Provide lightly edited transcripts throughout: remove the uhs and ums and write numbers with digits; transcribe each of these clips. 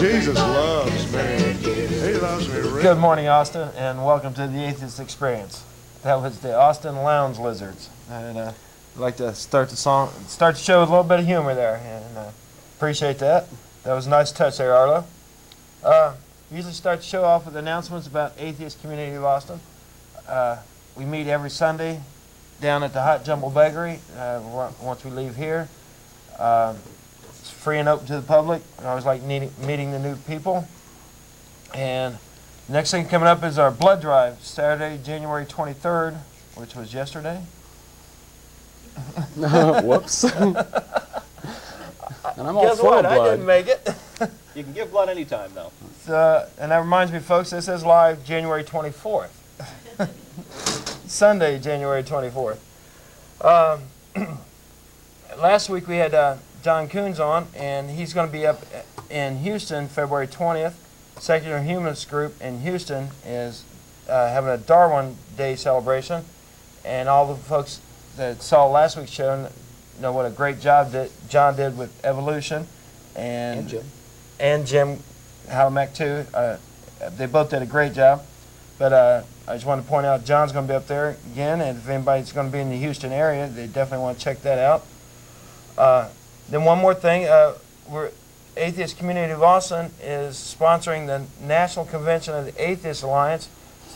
Jesus loves me. He loves me. Really. Good morning, Austin, and welcome to the Atheist Experience. That was the Austin Lounge Lizards. And I'd like to start the show with a little bit of humor there, and appreciate that. That was a nice touch there, Arlo. Usually start the show off with announcements about Atheist Community of Austin. We meet every Sunday down at the Hot Jumble Bakery once we leave here. It's free and open to the public. I always like meeting the new people. And the next thing coming up is our blood drive, Saturday, January 23rd, which was yesterday. Whoops. And I'm all Guess full what? of blood. I didn't make it. You can give blood anytime, though. And that reminds me, folks, this is live January 24th. Sunday, January 24th. Last week we had John Coons on, and he's going to be up in Houston February 20th. Secular Humanist group in Houston is having a Darwin Day celebration, and all the folks that saw last week's show know what a great job that John did with evolution, and Jim Halamek too. They both did a great job, but I just wanted to point out John's going to be up there again, and if anybody's going to be in the Houston area, they definitely want to check that out. Then one more thing, Atheist Community of Austin is sponsoring the National Convention of the Atheist Alliance,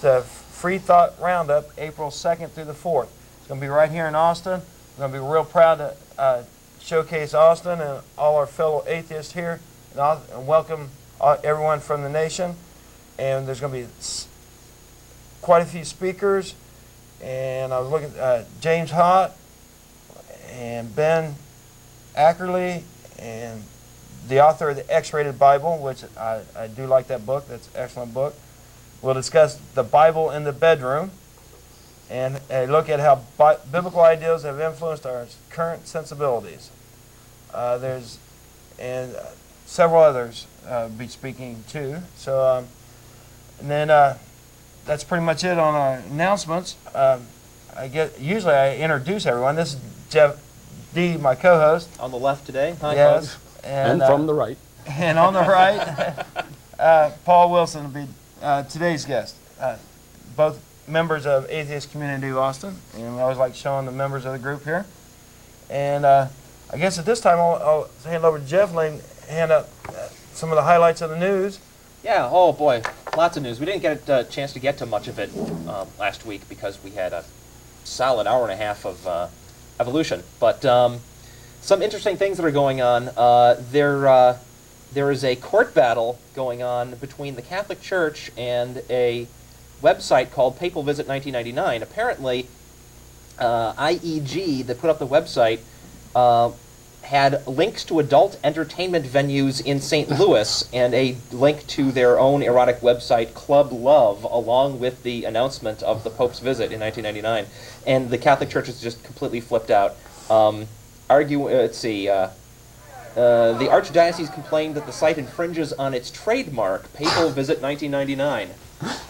the Freethought Roundup, April 2nd through the 4th. It's going to be right here in Austin. We're going to be real proud to showcase Austin and all our fellow atheists here, and welcome everyone from the nation. And there's going to be quite a few speakers. And I was looking at James Hott and Ben Ackerley and the author of the X-Rated Bible, which I do like that book. That's an excellent book. We'll discuss the Bible in the bedroom and look at how biblical ideals have influenced our current sensibilities. There's several others be speaking too. So, and then that's pretty much it on our announcements. Usually I introduce everyone. This is Jeff D, my co-host. On the left today. Hi, yes. folks. And from the right. And on the right, Paul Wilson will be today's guest. Both members of Atheist Community of Austin, and I always like showing the members of the group here. And I guess at this time I'll hand over to Jeff and hand out some of the highlights of the news. Yeah, oh boy, lots of news. We didn't get a chance to get to much of it last week because we had a solid hour and a half of evolution. But some interesting things that are going on. There is a court battle going on between the Catholic Church and a website called Papal Visit 1999. Apparently, IEG, that put up the website, had links to adult entertainment venues in St. Louis and a link to their own erotic website, Club Love, along with the announcement of the Pope's visit in 1999. And the Catholic Church is just completely flipped out. The Archdiocese complained that the site infringes on its trademark, Papal Visit 1999.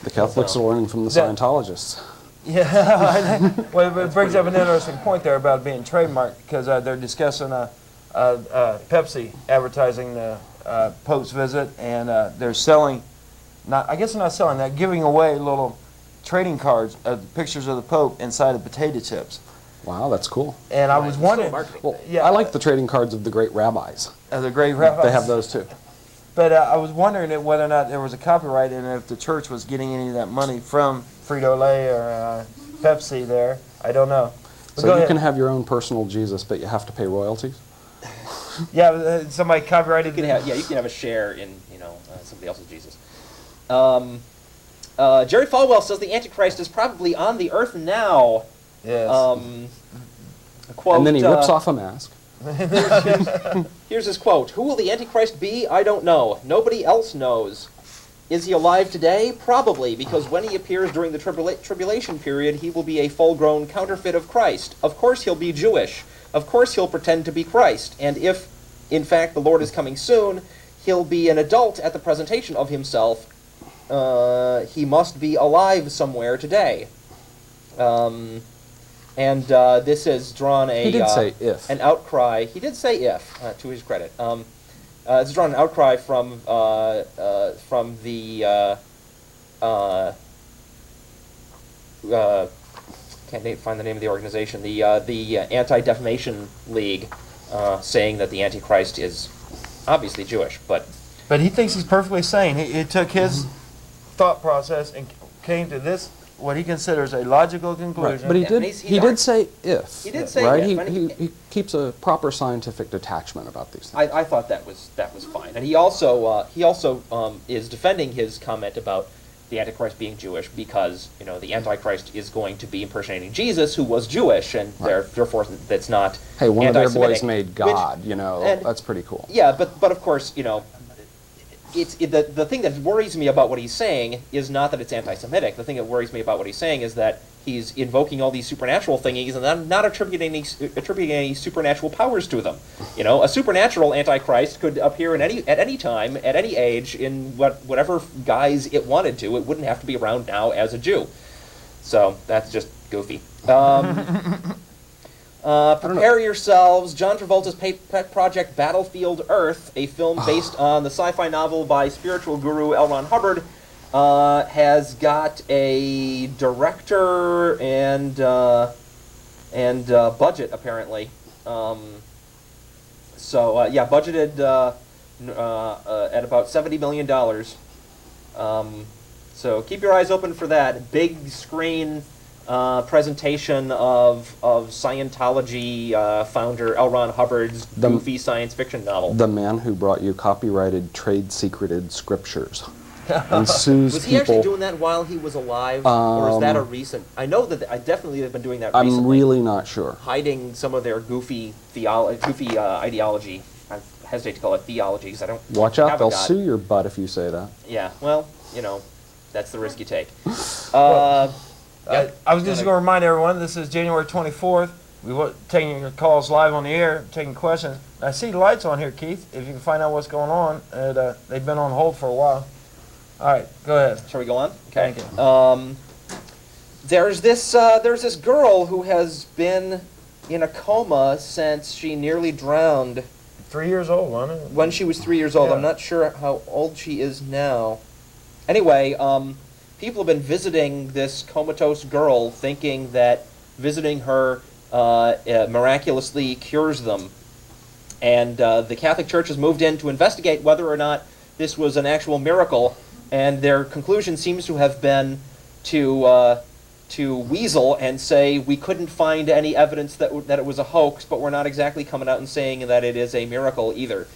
The Catholics are learning from the Scientologists. Yeah, well, it brings up an interesting point there about being trademarked, because they're discussing Pepsi advertising the Pope's visit, and they're selling, they're giving away little trading cards of pictures of the Pope inside of potato chips. Wow, that's cool. And I was wondering, well, I like the trading cards of the great rabbis. The great rabbis. They have those too. But I was wondering whether or not there was a copyright and if the church was getting any of that money from Frito-Lay or Pepsi there. I don't know. But so you can have your own personal Jesus, but you have to pay royalties? Yeah, somebody copyrighted. You can have a share in somebody else's Jesus. Jerry Falwell says the Antichrist is probably on the earth now. Yes. Quote, and then he rips off a mask. Here's his quote. Who will the Antichrist be? I don't know. Nobody else knows. Is he alive today? Probably, because when he appears during the tribulation period, he will be a full-grown counterfeit of Christ. Of course he'll be Jewish. Of course he'll pretend to be Christ. And if, in fact, the Lord is coming soon, he'll be an adult at the presentation of himself. He must be alive somewhere today. This has drawn he did say if. an outcry. He did say if, to his credit. it's drawn an outcry from the can't find the name of the organization, the Anti-Defamation League, saying that the Antichrist is obviously Jewish, but he thinks he's perfectly sane. He took his thought process and came to this, what he considers a logical conclusion. Right. But he did say if. He did say right? if. He keeps a proper scientific detachment about these things. I thought that was fine, and he also is defending his comment about the Antichrist being Jewish because the Antichrist is going to be impersonating Jesus, who was Jewish, and therefore that's not. Hey, one of their anti-Semitic, boys made God. That's pretty cool. Yeah, but of course the thing that worries me about what he's saying is not that it's anti-Semitic. The thing that worries me about what he's saying is that he's invoking all these supernatural thingies and not attributing any supernatural powers to them. A supernatural Antichrist could appear at any time, at any age, in whatever guise it wanted to. It wouldn't have to be around now as a Jew. So that's just goofy. Prepare yourselves. John Travolta's pet project Battlefield Earth, a film based on the sci-fi novel by spiritual guru L. Ron Hubbard, has got a director and budget apparently. Budgeted at about $70 million. So keep your eyes open for that big screen. Presentation of Scientology founder L. Ron Hubbard's goofy science fiction novel. The man who brought you copyrighted, trade-secreted scriptures. And sues was he people. actually doing that while he was alive? Or is that a recent... I know that I definitely have been doing that recently. I'm really not sure. Hiding some of their goofy ideology. I hesitate to call it theology because I don't Watch out, have they'll a God. sue your butt if you say that. Yeah, well, that's the risk you take. I was just going to remind everyone, this is January 24th. We were taking your calls live on the air, taking questions. I see lights on here, Keith, if you can find out what's going on. They've been on hold for a while. All right, go ahead. Shall we go on? Okay. Thank you. There's this girl who has been in a coma since she nearly drowned. 3 years old, wasn't it? When she was 3 years old. Yeah. I'm not sure how old she is now. Anyway, people have been visiting this comatose girl thinking that visiting her miraculously cures them. And the Catholic Church has moved in to investigate whether or not this was an actual miracle. And their conclusion seems to have been to weasel and say we couldn't find any evidence that it was a hoax, but we're not exactly coming out and saying that it is a miracle either.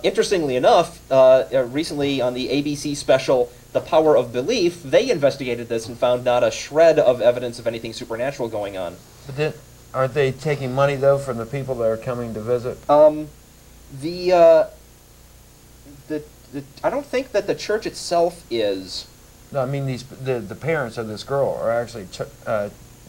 Interestingly enough, recently on the ABC special The Power of Belief, they investigated this and found not a shred of evidence of anything supernatural going on. But then, aren't they taking money, though, from the people that are coming to visit? I don't think that the church itself is. No, I mean the parents of this girl are actually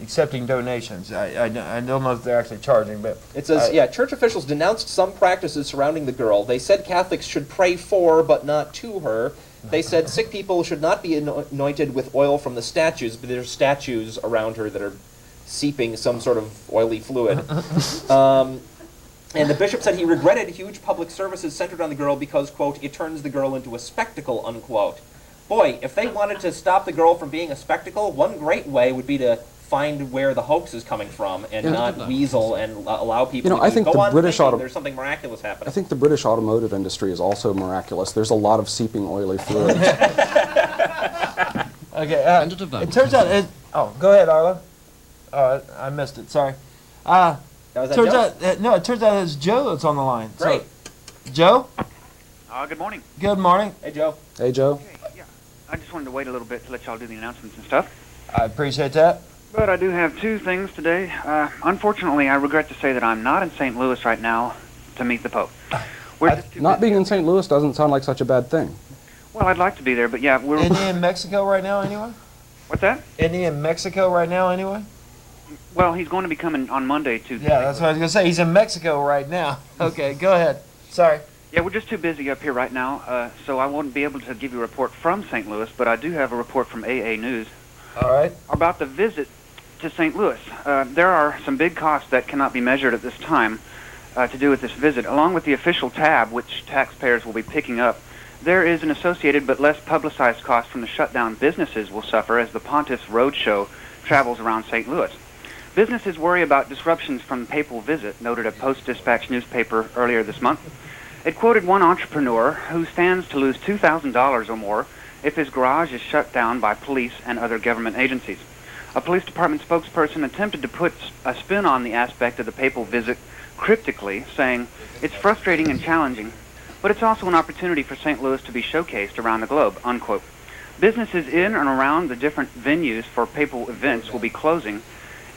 accepting donations. I don't know if they're actually charging, but... It says, church officials denounced some practices surrounding the girl. They said Catholics should pray for, but not to her. They said sick people should not be anointed with oil from the statues, but there's statues around her that are seeping some sort of oily fluid. And the bishop said he regretted huge public services centered on the girl because, quote, it turns the girl into a spectacle, unquote. Boy, if they wanted to stop the girl from being a spectacle, one great way would be to find where the hoax is coming from and not weasel and allow people to I think go the on British thinking there's something miraculous happening. I think the British automotive industry is also miraculous. There's a lot of seeping oily fluids. Okay, it turns out... go ahead, Arlo. I missed it, sorry. It turns out it's Joe that's on the line. Great. So, Joe? Good morning. Good morning. Hey, Joe. Hey, Joe. Okay, yeah. I just wanted to wait a little bit to let y'all do the announcements and stuff. I appreciate that. But I do have two things today. Unfortunately, I regret to say that I'm not in St. Louis right now to meet the Pope. We're just too Not busy. being in St. Louis doesn't sound like such a bad thing. Well, I'd like to be there, but yeah, we're... Isn't he in Mexico right now anyway? What's that? Isn't he in Mexico right now anyway? Well, he's going to be coming on Monday to... Yeah, that's what I was going to say. He's in Mexico right now. Okay, go ahead. Sorry. Yeah, we're just too busy up here right now, so I won't be able to give you a report from St. Louis, but I do have a report from AA News. All right. About the visit to St. Louis. There are some big costs that cannot be measured at this time, to do with this visit. Along with the official tab, which taxpayers will be picking up, there is an associated but less publicized cost from the shutdown businesses will suffer as the Pontiff's Roadshow travels around St. Louis. Businesses worry about disruptions from the papal visit, noted a Post-Dispatch newspaper earlier this month. It quoted one entrepreneur who stands to lose $2,000 or more if his garage is shut down by police and other government agencies. A police department spokesperson attempted to put a spin on the aspect of the papal visit cryptically, saying, "It's frustrating and challenging, but it's also an opportunity for St. Louis to be showcased around the globe," unquote. Businesses in and around the different venues for papal events will be closing.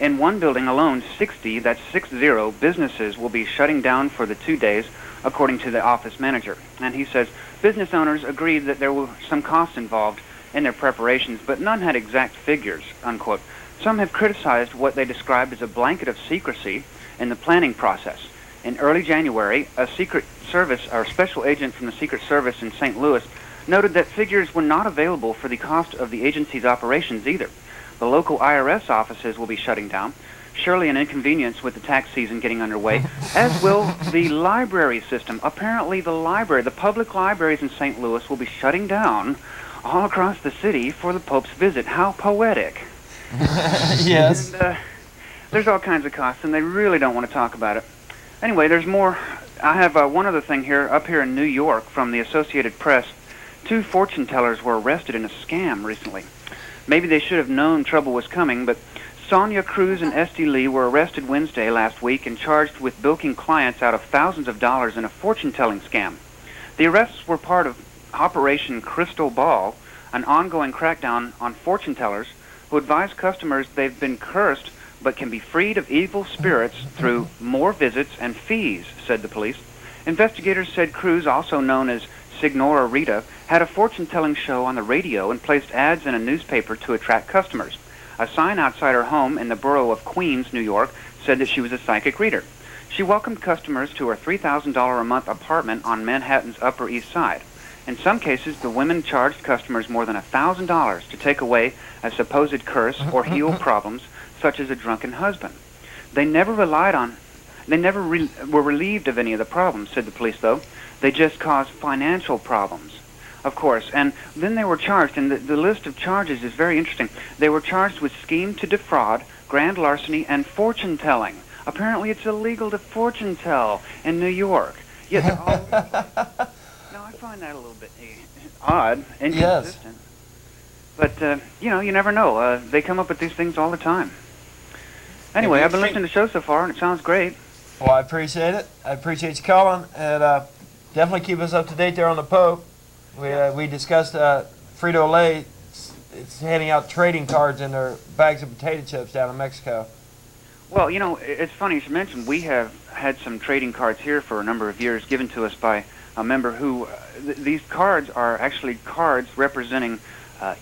In one building alone, 60 businesses will be shutting down for the 2 days, according to the office manager. And he says business owners agreed that there were some costs involved in their preparations, but none had exact figures, unquote. Some have criticized what they described as a blanket of secrecy in the planning process. In early January, a Secret Service or special agent from the Secret Service in St. Louis noted that figures were not available for the cost of the agency's operations either. The local IRS offices will be shutting down, surely an inconvenience with the tax season getting underway, as will the library system. Apparently the public libraries in St. Louis will be shutting down all across the city for the Pope's visit. How poetic. Yes. And, there's all kinds of costs, and they really don't want to talk about it. Anyway, there's more. I have one other thing here. Up here in New York, from the Associated Press, 2 fortune tellers were arrested in a scam recently. Maybe they should have known trouble was coming, but Sonia Cruz and Esty Lee were arrested Wednesday last week and charged with bilking clients out of thousands of dollars in a fortune-telling scam. The arrests were part of Operation Crystal Ball, an ongoing crackdown on fortune tellers who advise customers they've been cursed but can be freed of evil spirits through more visits and fees, said the police. Investigators said Cruz, also known as Signora Rita, had a fortune-telling show on the radio and placed ads in a newspaper to attract customers. A sign outside her home in the borough of Queens, New York, said that she was a psychic reader. She welcomed customers to her $3,000 a month apartment on Manhattan's Upper East Side. In some cases, the women charged customers more than $1,000 to take away a supposed curse or heal problems, such as a drunken husband. They never were relieved of any of the problems, said the police, though. They just caused financial problems, of course. And then they were charged, and the list of charges is very interesting. They were charged with scheme to defraud, grand larceny, and fortune-telling. Apparently it's illegal to fortune-tell in New York. Yet they're all... Now, I find that a little bit odd, inconsistent. Yes. But, you never know. They come up with these things all the time. Anyway, I've been listening to the show so far, and it sounds great. Well, I appreciate it. I appreciate you calling, and definitely keep us up to date there on the Pope. We discussed Frito-Lay. It's handing out trading cards in their bags of potato chips down in Mexico. Well, it's funny you should mention, we have had some trading cards here for a number of years given to us by a member who, these cards are actually cards representing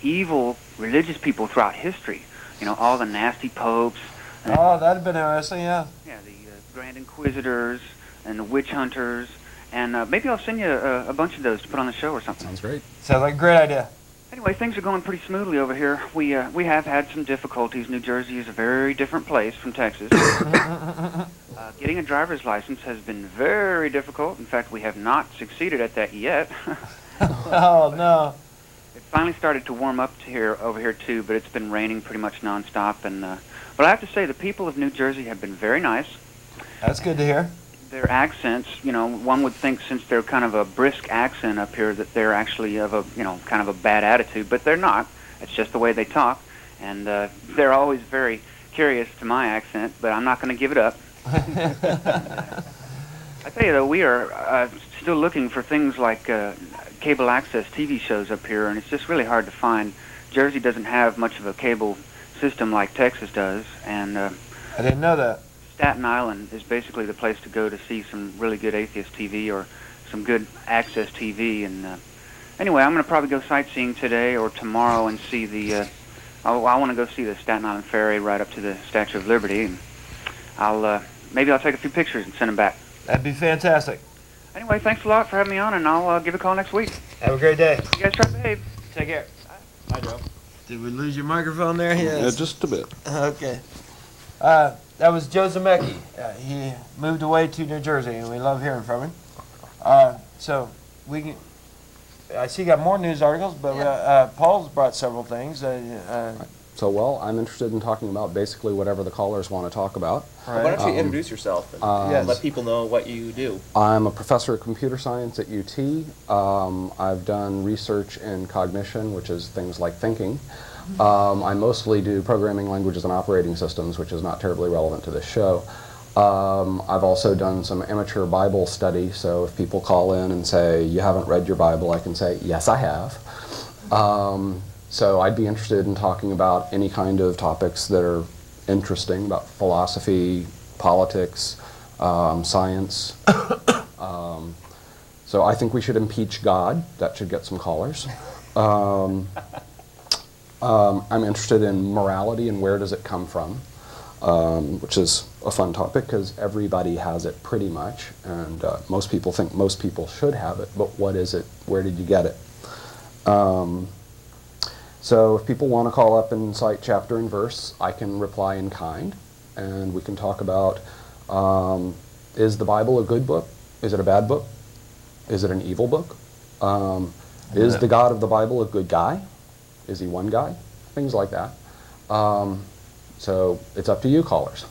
evil religious people throughout history. All the nasty popes. Oh, that'd have been interesting, yeah. Yeah, the Grand Inquisitors and the witch hunters. And maybe I'll send you a bunch of those to put on the show or something. Sounds great. Sounds like a great idea. Anyway, things are going pretty smoothly over here. We have had some difficulties. New Jersey is a very different place from Texas. Getting a driver's license has been very difficult. In fact, we have not succeeded at that yet. Oh, no. It finally started to warm up over here too, but it's been raining pretty much nonstop. And but I have to say, the people of New Jersey have been very nice. That's good to hear. Their accents, one would think since they're kind of a brisk accent up here that they're actually of a, kind of a bad attitude, but they're not. It's just the way they talk, and they're always very curious to my accent, but I'm not going to give it up. I tell you though, we are still looking for things like cable access TV shows up here, and it's just really hard to find. Jersey doesn't have much of a cable system like Texas does, and I didn't know that. Staten Island is basically the place to go to see some really good atheist TV or some good access TV. And anyway, I'm going to probably go sightseeing today or tomorrow and see the. I want to go see the Staten Island Ferry right up to the Statue of Liberty, and maybe I'll take a few pictures and send them back. That'd be fantastic. Anyway, thanks a lot for having me on, and I'll give a call next week. Have a great day. You guys try to behave. Take care. Hi, Joe. Did we lose your microphone there? Yes. Yeah, just a bit. Okay. that was Joe Zameki. He moved away to New Jersey, and we love hearing from him. So I see you got more news articles, but Paul's brought several things. So, well, I'm interested in talking about basically whatever the callers want to talk about. Why don't you introduce yourself and let people know what you do? I'm a professor of computer science at UT. I've done research in cognition, which is things like thinking. I mostly do programming languages and operating systems, which is not terribly relevant to this show. I've also done some amateur Bible study, so if people call in and say, you haven't read your Bible, I can say, yes, I have. So I'd be interested in talking about any kind of topics that are interesting, about philosophy, politics, science. So I think we should impeach God. That should get some callers. I'm interested in morality and where does it come from, which is a fun topic because everybody has it pretty much, and most people think most people should have it, but what is it? Where did you get it? So if people want to call up and cite chapter and verse, I can reply in kind, and we can talk about, is the Bible a good book? Is it a bad book? Is it an evil book? Is the God of the Bible a good guy? Is he one guy? Things like that. So it's up to you, callers.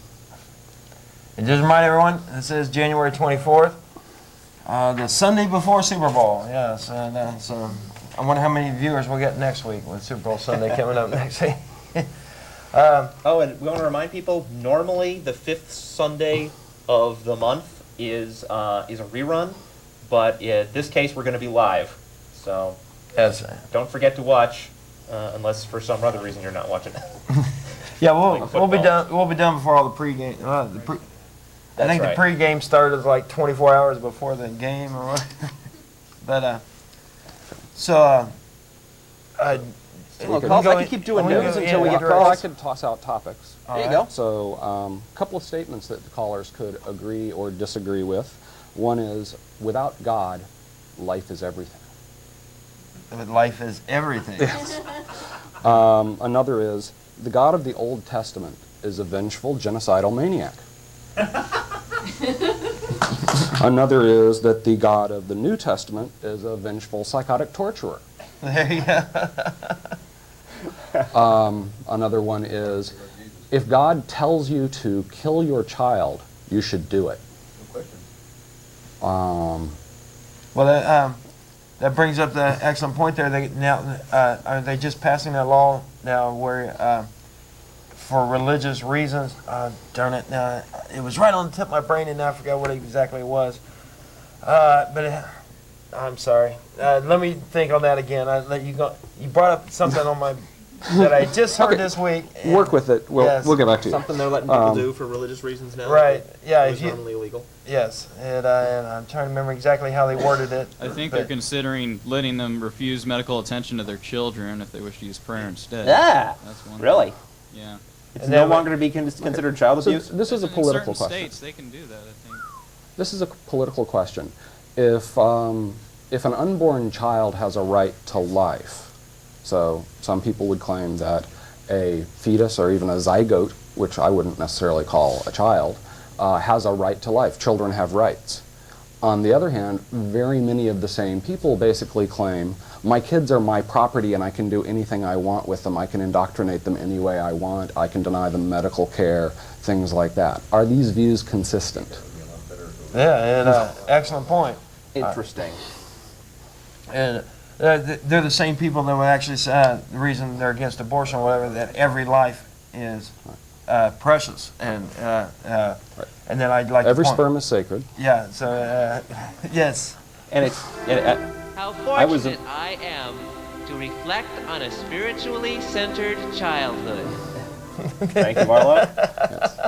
And just remind everyone, this is January 24th, the Sunday before Super Bowl. Yes, and so I wonder how many viewers we'll get next week with Super Bowl Sunday coming up next week. And we want to remind people, normally the 5th Sunday of the month is a rerun, but in this case we're going to be live. So don't forget to watch, unless for some other reason you're not watching it. Yeah, we'll be done. We'll be done before all the pregame. I think the pregame started like 24 hours before the game, or what. But I can keep doing news until we get calls. I could toss out topics. There you go. So a couple of statements that the callers could agree or disagree with. One is, without God, life is everything. Life is everything. Yes. Another is, the God of the Old Testament is a vengeful, genocidal maniac. Another is that the God of the New Testament is a vengeful, psychotic torturer. There you go. Another one is, if God tells you to kill your child, you should do it. Well, that brings up the excellent point there. Are they just passing that law now where, for religious reasons, darn it, now it was right on the tip of my brain and now I forgot what exactly it was. I'm sorry. Let me think on that again. I let you go. You brought up something on my that I just heard this week. Work with it. We'll get back to you. Something they're letting people do for religious reasons now. Right. Yeah. It's normally illegal. Yes. And I'm trying to remember exactly how they worded it. I think they're considering letting them refuse medical attention to their children if they wish to use prayer instead. Yeah. That's one really? Thing. Yeah. It's no longer to be considered child abuse? This is a political in certain question. states, they can do that, I think. This is a political question. If an unborn child has a right to life, so some people would claim that a fetus or even a zygote, which I wouldn't necessarily call a child, has a right to life. Children have rights. On the other hand, very many of the same people basically claim, my kids are my property and I can do anything I want with them. I can indoctrinate them any way I want. I can deny them medical care, things like that. Are these views consistent? Yeah, and excellent point. Interesting. And they're the same people that would actually say the reason they're against abortion or whatever, that every life is precious. And then I'd like every to point, sperm is sacred. Yeah, so yes. And it's... How fortunate I am to reflect on a spiritually centered childhood. Thank you, Marlo. Yes.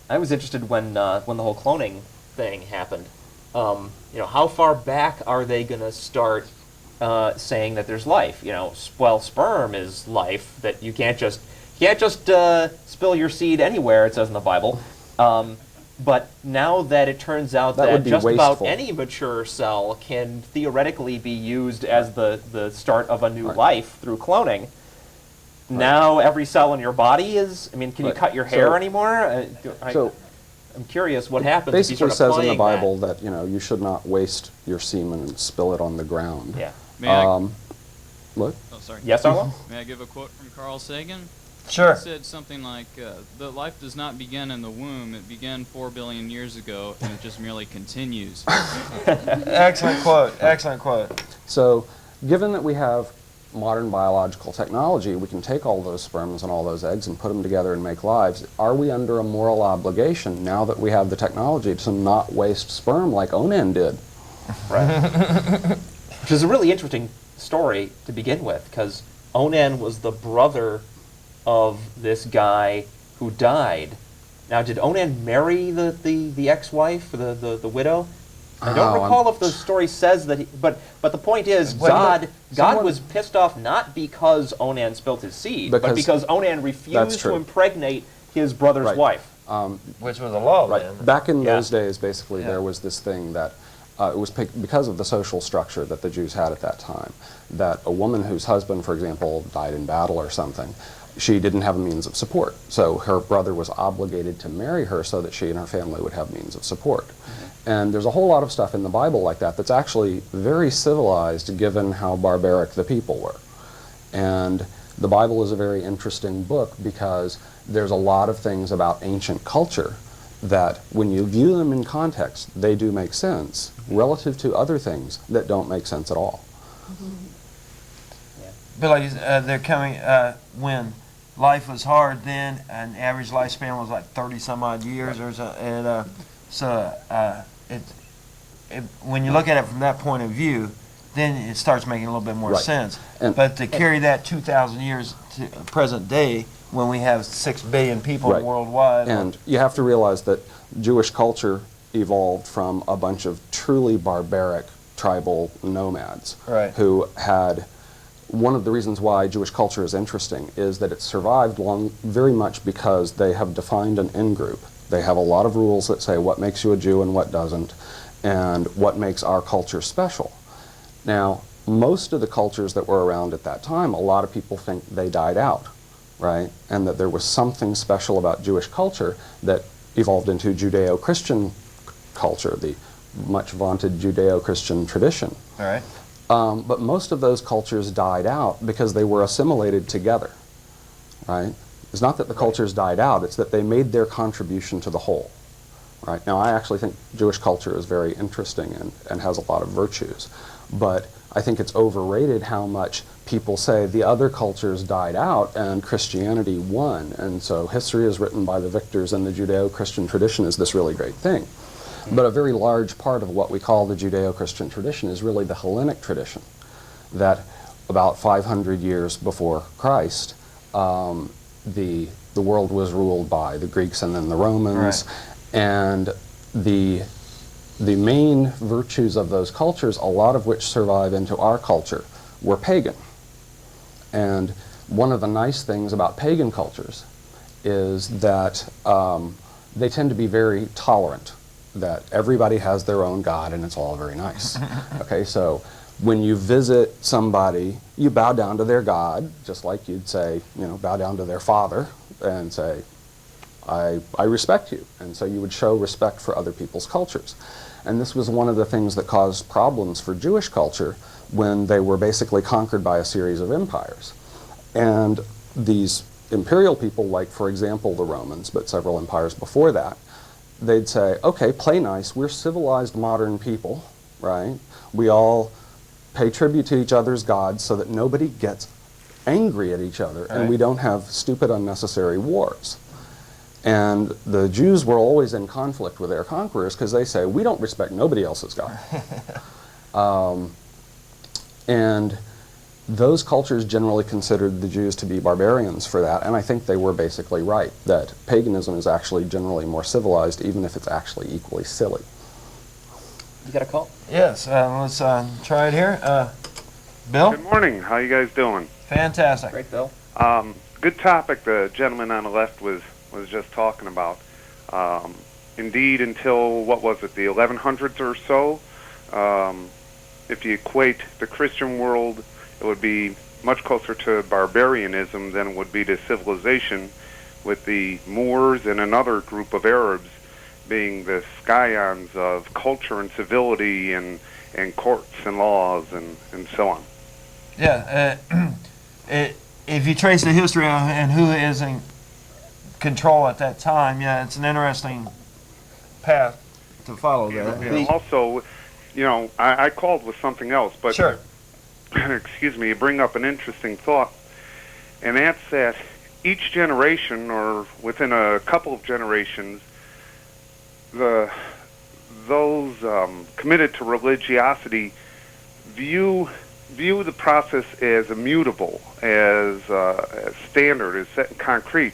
I was interested when the whole cloning thing happened. How far back are they going to start saying that there's life? Sperm is life, that you can't just spill your seed anywhere. It says in the Bible. But now that it turns out that just about any mature cell can theoretically be used as the start of a new life through cloning, now every cell in your body is. I mean, can you cut your hair anymore? I'm curious what happens. Basically, if you says in the Bible that you should not waste your semen and spill it on the ground. Yeah. What? Oh, sorry. Yes, Arlo? May I give a quote from Carl Sagan? Sure. He said something like, "The life does not begin in the womb; it began 4 billion years ago, and it just merely continues." Excellent quote. Excellent quote. So, given that we have modern biological technology, we can take all those sperms and all those eggs and put them together and make lives. Are we under a moral obligation now that we have the technology to not waste sperm like Onan did? Right. Which is a really interesting story to begin with, because Onan was the brother of this guy who died. Now, did Onan marry the ex-wife, the widow? I don't recall if the story says that, but the point is, God was pissed off not because Onan spilt his seed, but because Onan refused to impregnate his brother's wife. Which was a law then. Back in those days, basically, there was this thing that, it was because of the social structure that the Jews had at that time, that a woman whose husband, for example, died in battle or something, she didn't have a means of support. So her brother was obligated to marry her so that she and her family would have means of support. And there's a whole lot of stuff in the Bible like that that's actually very civilized given how barbaric the people were. And the Bible is a very interesting book because there's a lot of things about ancient culture that when you view them in context, they do make sense relative to other things that don't make sense at all. But like they're coming when life was hard then, an average lifespan was like 30 some odd years or so, and when you look at it from that point of view, then it starts making a little bit more sense. But to carry that 2,000 years to present day, when we have 6 billion people worldwide, and you have to realize that Jewish culture evolved from a bunch of truly barbaric tribal nomads who had. One of the reasons why Jewish culture is interesting is that it survived very much because they have defined an in-group. They have a lot of rules that say what makes you a Jew and what doesn't, and what makes our culture special. Now, most of the cultures that were around at that time, a lot of people think they died out, right? And that there was something special about Jewish culture that evolved into Judeo-Christian culture, the much vaunted Judeo-Christian tradition. All right. But most of those cultures died out because they were assimilated together, right? It's not that the cultures died out, it's that they made their contribution to the whole, right? Now, I actually think Jewish culture is very interesting and has a lot of virtues, but I think it's overrated how much people say the other cultures died out and Christianity won, and so history is written by the victors and the Judeo-Christian tradition is this really great thing. But a very large part of what we call the Judeo-Christian tradition is really the Hellenic tradition, that about 500 years before Christ, the world was ruled by the Greeks and then the Romans, and the main virtues of those cultures, a lot of which survive into our culture, were pagan. And one of the nice things about pagan cultures is that they tend to be very tolerant, that everybody has their own God and it's all very nice. Okay, so when you visit somebody, you bow down to their God, just like you'd say, bow down to their father and say, I respect you. And so you would show respect for other people's cultures. And this was one of the things that caused problems for Jewish culture when they were basically conquered by a series of empires. And these imperial people, like, for example, the Romans, but several empires before that, they'd say, okay, play nice, we're civilized modern people, right? We all pay tribute to each other's gods so that nobody gets angry at each other and we don't have stupid, unnecessary wars. And the Jews were always in conflict with their conquerors because they say, we don't respect nobody else's God. And those cultures generally considered the Jews to be barbarians for that, and I think they were basically right, that paganism is actually generally more civilized, even if it's actually equally silly. You got a call? Yes, let's try it here. Bill? Good morning. How you guys doing? Fantastic. Great, Bill. Good topic the gentleman on the left was just talking about. Indeed, until, what was it, the 1100s or so, if you equate the Christian world, it would be much closer to barbarianism than it would be to civilization, with the Moors and another group of Arabs being the scions of culture and civility and courts and laws and so on. Yeah, if you trace the history of and who is in control at that time, yeah, it's an interesting path to follow there. And also, you know, I called with something else, but sure. Excuse me, you bring up an interesting thought, and that's that each generation, or within a couple of generations, those committed to religiosity view the process as immutable, as standard, as set in concrete.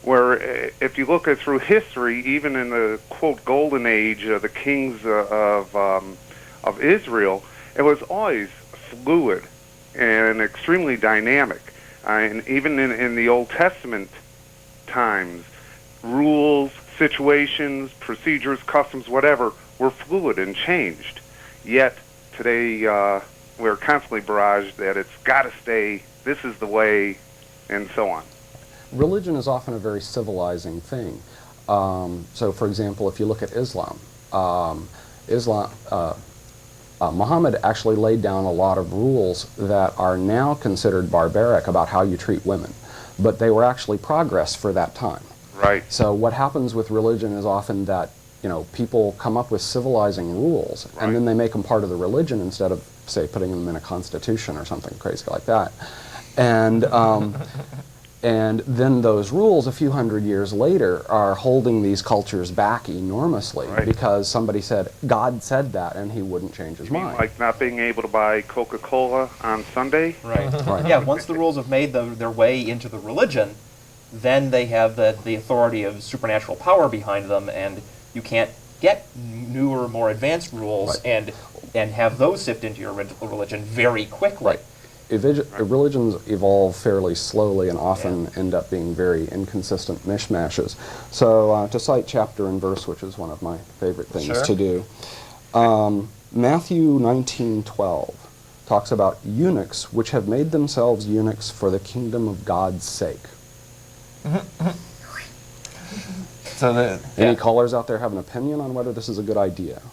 Where if you look at through history, even in the quote golden age of the kings of Israel, it was always fluid and extremely dynamic. And even in the Old Testament times, rules, situations, procedures, customs, whatever, were fluid and changed. Yet today we're constantly barraged that it's got to stay, this is the way, and so on. Religion is often a very civilizing thing. So, for example, if you look at Islam, Muhammad actually laid down a lot of rules that are now considered barbaric about how you treat women, but they were actually progress for that time. Right. So what happens with religion is often that, you know, people come up with civilizing rules, right, and then they make them part of the religion instead of, say, putting them in a constitution or something crazy like that. And and then those rules, a few hundred years later, are holding these cultures back enormously, right, because somebody said, God said that, and he wouldn't change his mind. Like not being able to buy Coca-Cola on Sunday? Right. Right. Yeah, once the rules have made their way into the religion, then they have the authority of supernatural power behind them, and you can't get newer, more advanced rules, right, and have those sift into your religion very quickly. Right. Religions evolve fairly slowly and often end up being very inconsistent mishmashes. So to cite chapter and verse, which is one of my favorite things to do, Matthew 19:12 talks about eunuchs which have made themselves eunuchs for the kingdom of God's sake. So Any callers out there have an opinion on whether this is a good idea?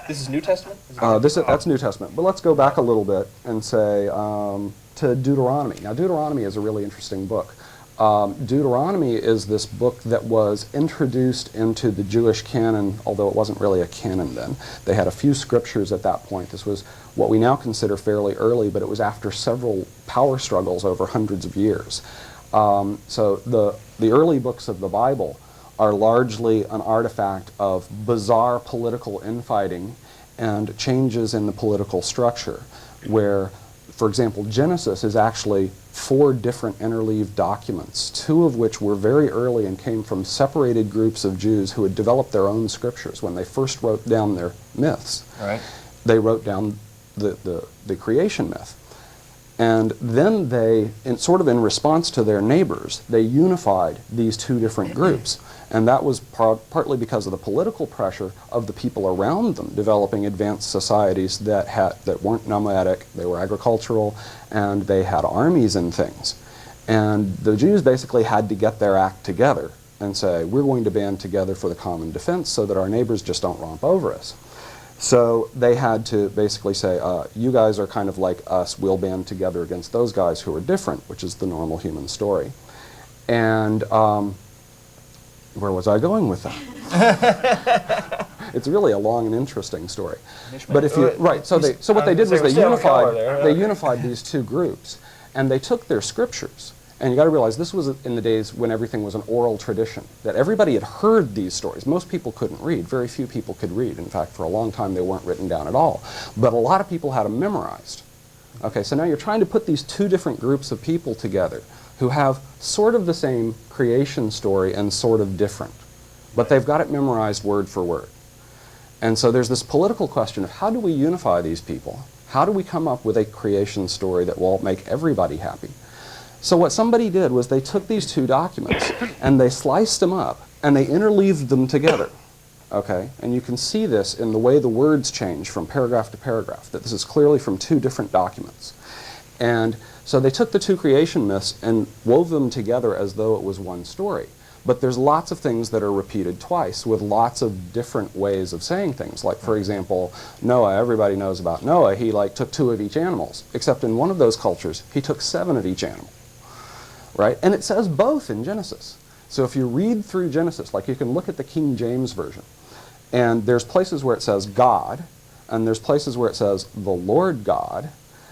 This is New Testament? That's New Testament. But let's go back a little bit and say to Deuteronomy. Now, Deuteronomy is a really interesting book. Deuteronomy is this book that was introduced into the Jewish canon, although it wasn't really a canon then. They had a few scriptures at that point. This was what we now consider fairly early, but it was after several power struggles over hundreds of years. So the early books of the Bible are largely an artifact of bizarre political infighting and changes in the political structure, where, for example, Genesis is actually 4 different interleaved documents, 2 of which were very early and came from separated groups of Jews who had developed their own scriptures. When they first wrote down their myths, right, they wrote down the creation myth. And then they, in response to their neighbors, they unified these 2 different groups. And that was partly because of the political pressure of the people around them developing advanced societies that weren't nomadic, they were agricultural, and they had armies and things. And the Jews basically had to get their act together and say, we're going to band together for the common defense so that our neighbors just don't romp over us. So they had to basically say, you guys are kind of like us, we'll band together against those guys who are different, which is the normal human story. And where was I going with that? It's really a long and interesting story. But if you, right, so what they did was they unified these 2 groups, and they took their scriptures. And you got to realize this was in the days when everything was an oral tradition, that everybody had heard these stories. Most people couldn't read. Very few people could read. In fact, for a long time, they weren't written down at all. But a lot of people had them memorized. Okay, so now you're trying to put these 2 different groups of people together who have sort of the same creation story and sort of different. But they've got it memorized word for word. And so there's this political question of how do we unify these people? How do we come up with a creation story that will make everybody happy? So what somebody did was they took these 2 documents and they sliced them up and they interleaved them together. Okay, and you can see this in the way the words change from paragraph to paragraph, that this is clearly from 2 different documents. And so they took the two creation myths and wove them together as though it was one story. But there's lots of things that are repeated twice with lots of different ways of saying things. Like, for example, Noah, everybody knows about Noah. He took 2 of each animals, except in one of those cultures, he took 7 of each animal, right? And it says both in Genesis. So if you read through Genesis, like you can look at the King James Version, and there's places where it says God, and there's places where it says the Lord God,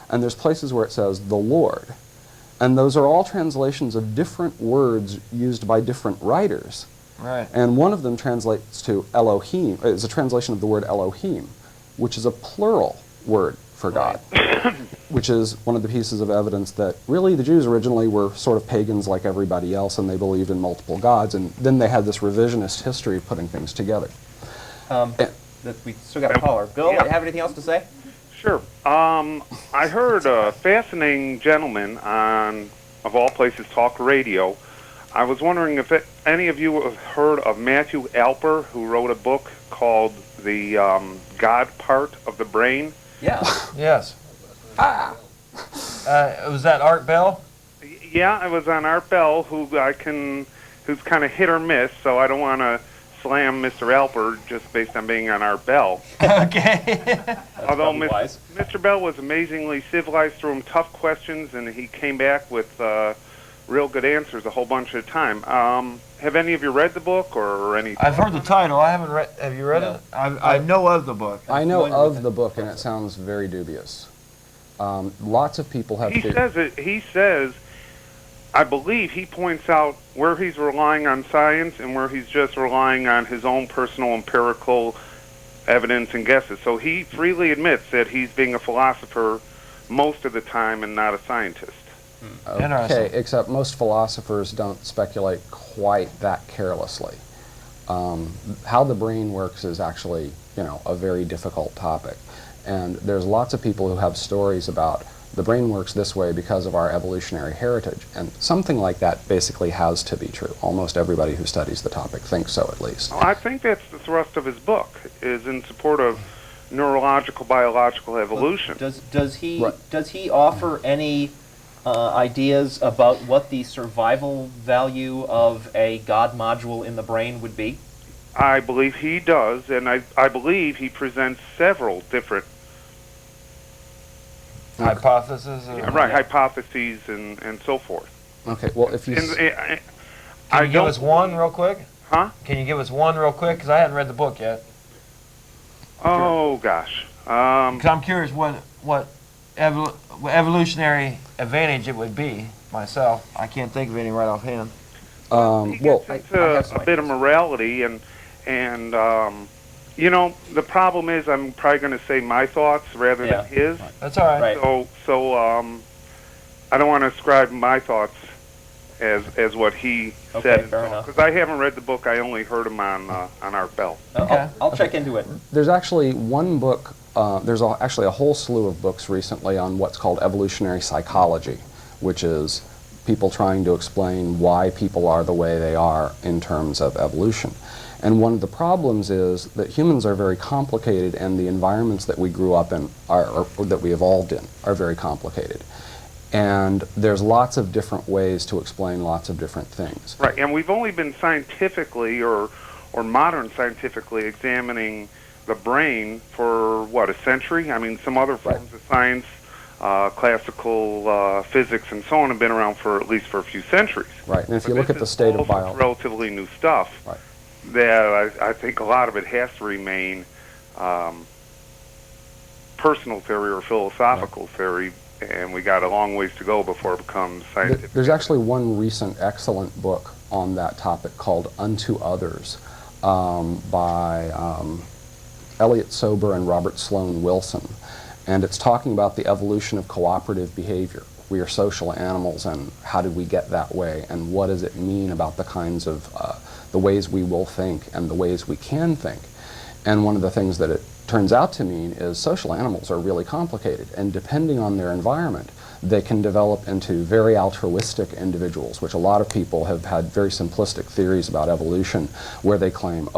and there's places where it says the Lord. And those are all translations of different words used by different writers. Right. And one of them translates to Elohim, is a translation of the word Elohim, which is a plural word for God, which is one of the pieces of evidence that really the Jews originally were sort of pagans like everybody else, and they believed in multiple gods, and then they had this revisionist history of putting things together. We still got a caller. Bill, Yeah. you have anything else to say? Sure. I heard a fascinating gentleman on, of all places, talk radio. I was wondering if any of you have heard of Matthew Alper, who wrote a book called The God Part of the Brain. Yeah. Yes. Was that Art Bell? Yeah, it was on Art Bell, who's kind of hit or miss, so I don't want to slam Mr. Alper just based on being on Art Bell. Okay. Although Mr. Bell was amazingly civilized, threw him tough questions, and he came back with real good answers a whole bunch of the time. Have any of you read the book or any? I've heard the title. I haven't read. Have you read it? I know of the book. I know of the book, and it sounds very dubious. Lots of people have. He says, I believe he points out where he's relying on science and where he's just relying on his own personal empirical evidence and guesses. So he freely admits that he's being a philosopher most of the time and not a scientist. Okay, except most philosophers don't speculate quite that carelessly. How the brain works is actually, a very difficult topic. And there's lots of people who have stories about the brain works this way because of our evolutionary heritage. And something like that basically has to be true. Almost everybody who studies the topic thinks so, at least. Well, I think that's the thrust of his book, is in support of neurological, biological evolution. Does he offer any ideas about what the survival value of a God module in the brain would be? I believe he does, and I believe he presents several different hypotheses. Hypotheses and so forth. Okay, well, if you... Can you give us one real quick? Huh? Can you give us one real quick? Because I hadn't read the book yet. Oh, gosh. Because I'm curious what evolutionary advantage it would be myself. I can't think of any right offhand. He gets into a bit of morality, and the problem is I'm probably going to say my thoughts rather than his. That's all right. So I don't want to ascribe my thoughts as what he said. Because I haven't read the book. I only heard him on Art Bell. Okay. I'll check into it. There's actually one book, there's actually a whole slew of books recently on what's called evolutionary psychology, which is people trying to explain why people are the way they are in terms of evolution. And one of the problems is that humans are very complicated, and the environments that we grew up in, or that we evolved in, are very complicated. And there's lots of different ways to explain lots of different things. Right, and we've only been scientifically or modern scientifically examining the brain for, a century? I mean, some other forms of science, classical physics and so on, have been around for at least for a few centuries. Right, and if you look at the state of biology... relatively new stuff. Right. That I think a lot of it has to remain personal theory or philosophical theory, and we got a long ways to go before it becomes scientific. There's actually one recent excellent book on that topic called Unto Others by Elliot Sober and Robert Sloan Wilson, and it's talking about the evolution of cooperative behavior. We are social animals, and how did we get that way, and what does it mean about the kinds of the ways we will think and the ways we can think. And one of the things that it turns out to mean is social animals are really complicated, and depending on their environment, they can develop into very altruistic individuals, which a lot of people have had very simplistic theories about evolution, where they claim,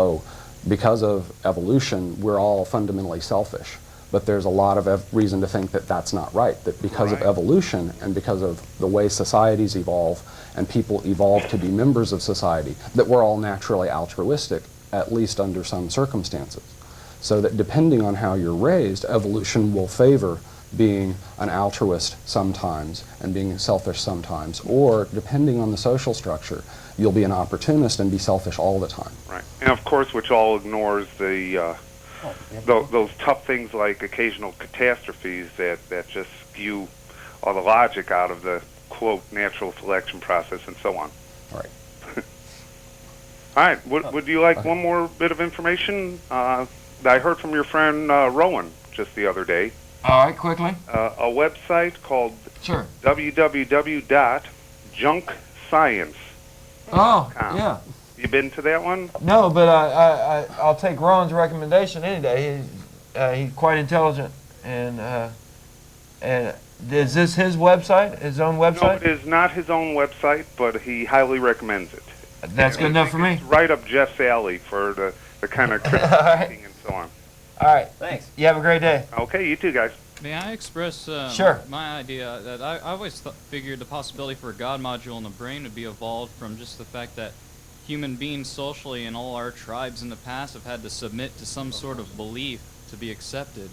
because of evolution, we're all fundamentally selfish. But there's a lot of reason to think that that's not right, that because of evolution and because of the way societies evolve and people evolve to be members of society, that we're all naturally altruistic, at least under some circumstances. So that depending on how you're raised, evolution will favor being an altruist sometimes and being selfish sometimes, or depending on the social structure, you'll be an opportunist and be selfish all the time. Right, and of course, which all ignores the those tough things like occasional catastrophes that just skew all the logic out of the quote natural selection process and so on. Right. All right. Would you like one more bit of information? I heard from your friend Rowan just the other day. All right, quickly. A website called Sure. www.junkscience.com. Oh, yeah. You been to that one? No, but I'll take Ron's recommendation any day. He's quite intelligent, and is this his website, his own website? No, it is not his own website, but he highly recommends it. That's good enough for me. It's right up Jeff's alley for the kind of critical thinking and so on. All right. Thanks. You have a great day. Okay, you too, guys. May I express Sure. my idea that I always figured the possibility for a God module in the brain would be evolved from just the fact that human beings socially and all our tribes in the past have had to submit to some sort of belief to be accepted.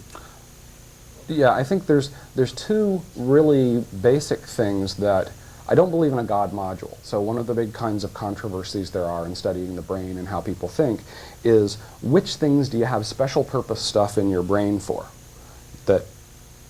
Yeah, I think there's two really basic things that I don't believe in a God module. So one of the big kinds of controversies there are in studying the brain and how people think is which things do you have special purpose stuff in your brain for that,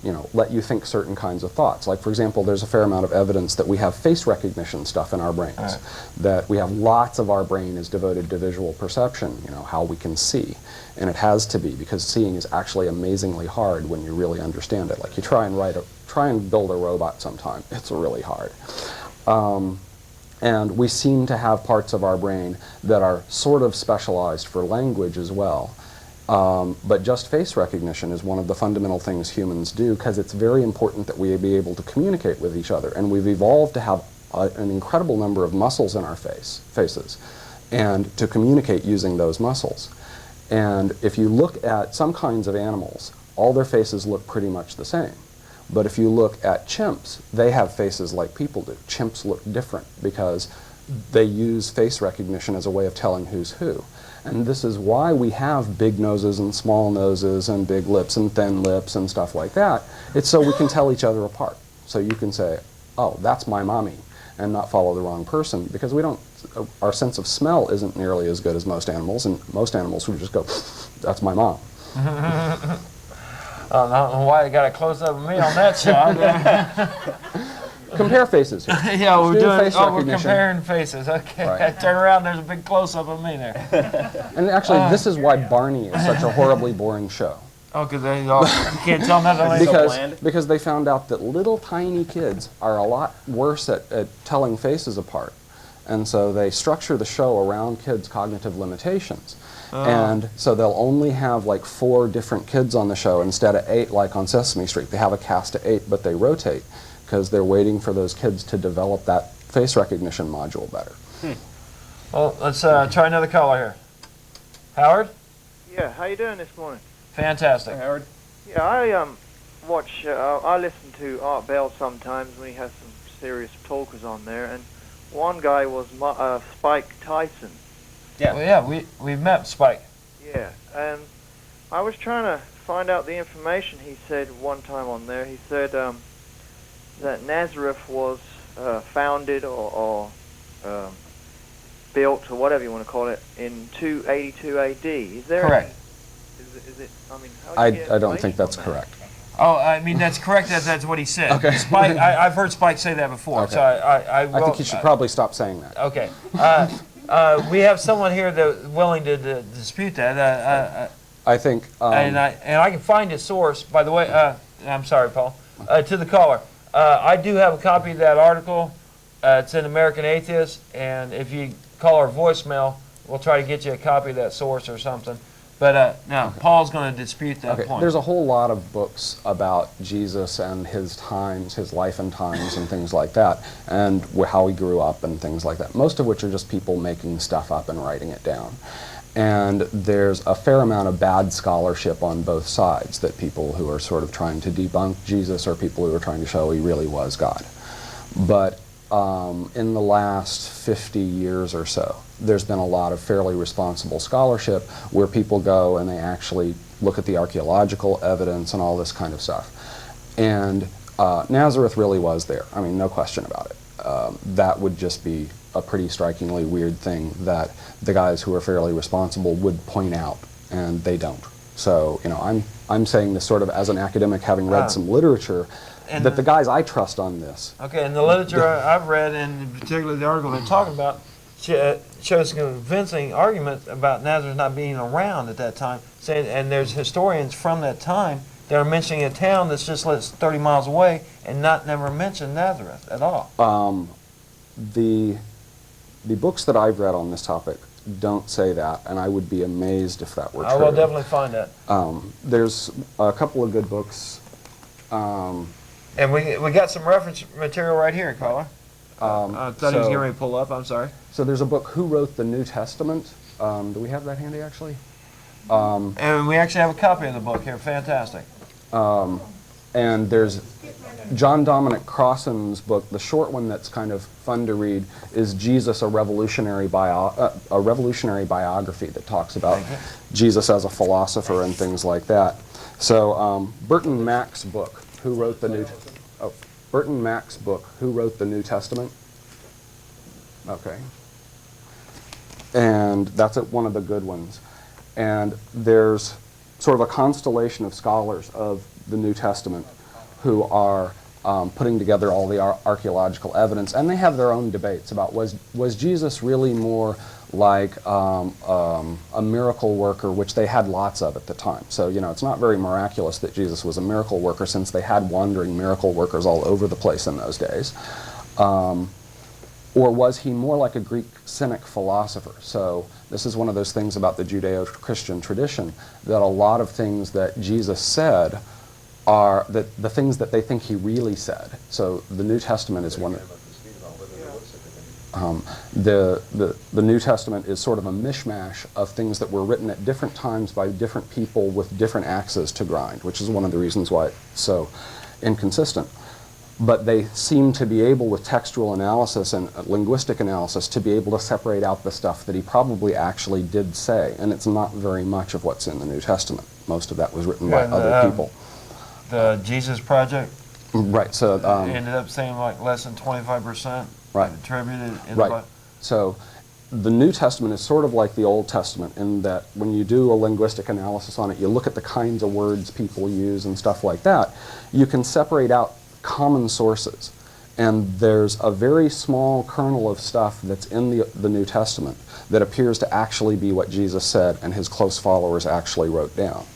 you know, let you think certain kinds of thoughts. Like, for example, there's a fair amount of evidence that we have face recognition stuff in our brains, that we have lots of our brain is devoted to visual perception, you know, how we can see. And it has to be, because seeing is actually amazingly hard when you really understand it. Like, you try and build a robot sometime, it's really hard. And we seem to have parts of our brain that are sort of specialized for language as well. But just face recognition is one of the fundamental things humans do, because it's very important that we be able to communicate with each other. And we've evolved to have an incredible number of muscles in our faces, and to communicate using those muscles. And if you look at some kinds of animals, all their faces look pretty much the same. But if you look at chimps, they have faces like people do. Chimps look different because they use face recognition as a way of telling who's who. And this is why we have big noses and small noses and big lips and thin lips and stuff like that. It's so we can tell each other apart. So you can say, oh, that's my mommy, and not follow the wrong person, because we don't, our sense of smell isn't nearly as good as most animals, and most animals would just go, that's my mom. I don't know why you got a close-up of me on that shot. Compare faces here. Yeah, we're doing face we're recognition. comparing faces. Okay, Right. Turn around. There's a big close-up of me there. And actually, this is why Barney is such a horribly boring show. Oh, because you can't tell nothing. Because they found out that little tiny kids are a lot worse at telling faces apart. And so they structure the show around kids' cognitive limitations. And so they'll only have like 4 different kids on the show instead of 8 like on Sesame Street. They have a cast of 8, but they rotate because they're waiting for those kids to develop that face recognition module better. Well, let's try another caller here. Howard? Yeah, how you doing this morning? Fantastic. Hey, Howard. Yeah, I watch, I listen to Art Bell sometimes when he has some serious talkers on there, and one guy was Spike Tyson. Yeah. Well, yeah, we've met Spike. Yeah, and I was trying to find out the information. He said one time on there, he said that Nazareth was founded or built, or whatever you want to call it, in 282 AD. Is there? Correct. Is it? I mean, how do you get I don't think information that's on that? correct. Oh, I mean, that's correct. That's what he said. Okay. Spike, I've heard Spike say that before. Okay. So I I think you should probably stop saying that. Okay. We have someone here that's willing to dispute that. I think... and I can find his source, by the way. I'm sorry, Paul. To the caller. I do have a copy of that article. It's in American Atheist, and if you call our voicemail, we'll try to get you a copy of that source or something. But no, Paul's going to dispute that point. There's a whole lot of books about Jesus and his times, his life and times and things like that, and how he grew up and things like that, most of which are just people making stuff up and writing it down. And there's a fair amount of bad scholarship on both sides, that people who are sort of trying to debunk Jesus are people who are trying to show he really was God. But in the last 50 years or so, there's been a lot of fairly responsible scholarship where people go and they actually look at the archaeological evidence and all this kind of stuff. And Nazareth really was there. I mean, no question about it. That would just be a pretty strikingly weird thing that the guys who are fairly responsible would point out, and they don't. So, you know, I'm saying this sort of as an academic, having read some literature, and that the guys I trust on this. Okay, and the literature I've read, and particularly the article they're talking about, shows convincing arguments about Nazareth not being around at that time. Saying, and there's historians from that time that are mentioning a town that's just 30 miles away and never mentioned Nazareth at all. The books that I've read on this topic don't say that, and I would be amazed if that were true. I will definitely find that. There's a couple of good books. And we got some reference material right here, caller. I thought he was getting ready to pull up. I'm sorry. So there's a book, Who Wrote the New Testament? Do we have that handy, actually? And we actually have a copy of the book here. Fantastic. And there's John Dominic Crossan's book. The short one that's kind of fun to read is Jesus, a revolutionary biography that talks about Jesus as a philosopher and things like that. So Burton Mack's book, Who Wrote the New Burton Mack's book, Who Wrote the New Testament? Okay. And that's one of the good ones. And there's sort of a constellation of scholars of the New Testament who are putting together all the archaeological evidence, and they have their own debates about was Jesus really more like a miracle worker, which they had lots of at the time. So, you know, it's not very miraculous that Jesus was a miracle worker, since they had wandering miracle workers all over the place in those days. Or was he more like a Greek cynic philosopher? So this is one of those things about the Judeo-Christian tradition, that a lot of things that Jesus said are the things that they think he really said. So the New Testament is one. The New Testament is sort of a mishmash of things that were written at different times by different people with different axes to grind, which is one of the reasons why it's so inconsistent. But they seem to be able, with textual analysis and linguistic analysis, to be able to separate out the stuff that he probably actually did say, and it's not very much of what's in the New Testament. Most of that was written by other people. The Jesus Project? Right, so ended up saying like less than 25% attributed in the Bible. So the New Testament is sort of like the Old Testament in that when you do a linguistic analysis on it, you look at the kinds of words people use and stuff like that, you can separate out common sources. And there's a very small kernel of stuff that's in the New Testament that appears to actually be what Jesus said and his close followers actually wrote down.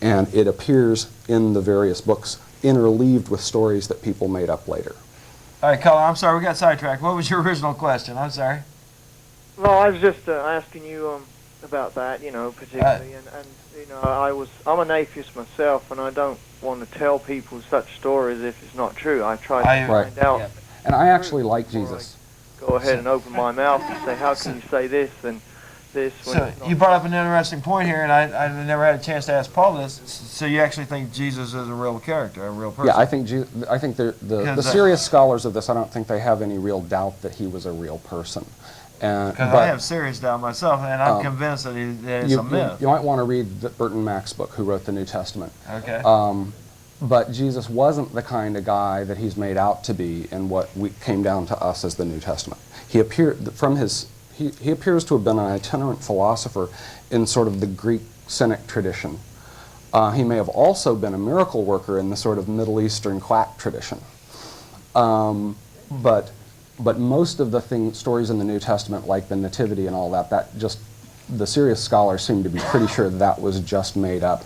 And it appears in the various books interleaved with stories that people made up later. All right, Colin, I'm sorry, we got sidetracked. What was your original question? I'm sorry. Well, I was just asking you about that, you know, particularly, and you know, I'm an atheist myself, and I don't want to tell people such stories if it's not true. I try to find out. Yeah. And I actually like Jesus. Go ahead and open my mouth and say, how can you say this and this? So you brought up an interesting point here, and I never had a chance to ask Paul this. So you actually think Jesus is a real character, a real person? Yeah, I think the serious scholars of this, I don't think they have any real doubt that he was a real person. Because I have serious doubt myself, and I'm convinced that it's a myth. You might want to read Burton Mack's book, Who Wrote the New Testament. Okay. But Jesus wasn't the kind of guy that he's made out to be in what came down to us as the New Testament. He appears to have been an itinerant philosopher in sort of the Greek cynic tradition. He may have also been a miracle worker in the sort of Middle Eastern quack tradition. But most of the stories in the New Testament, like the Nativity and all that, the serious scholars seem to be pretty sure that was just made up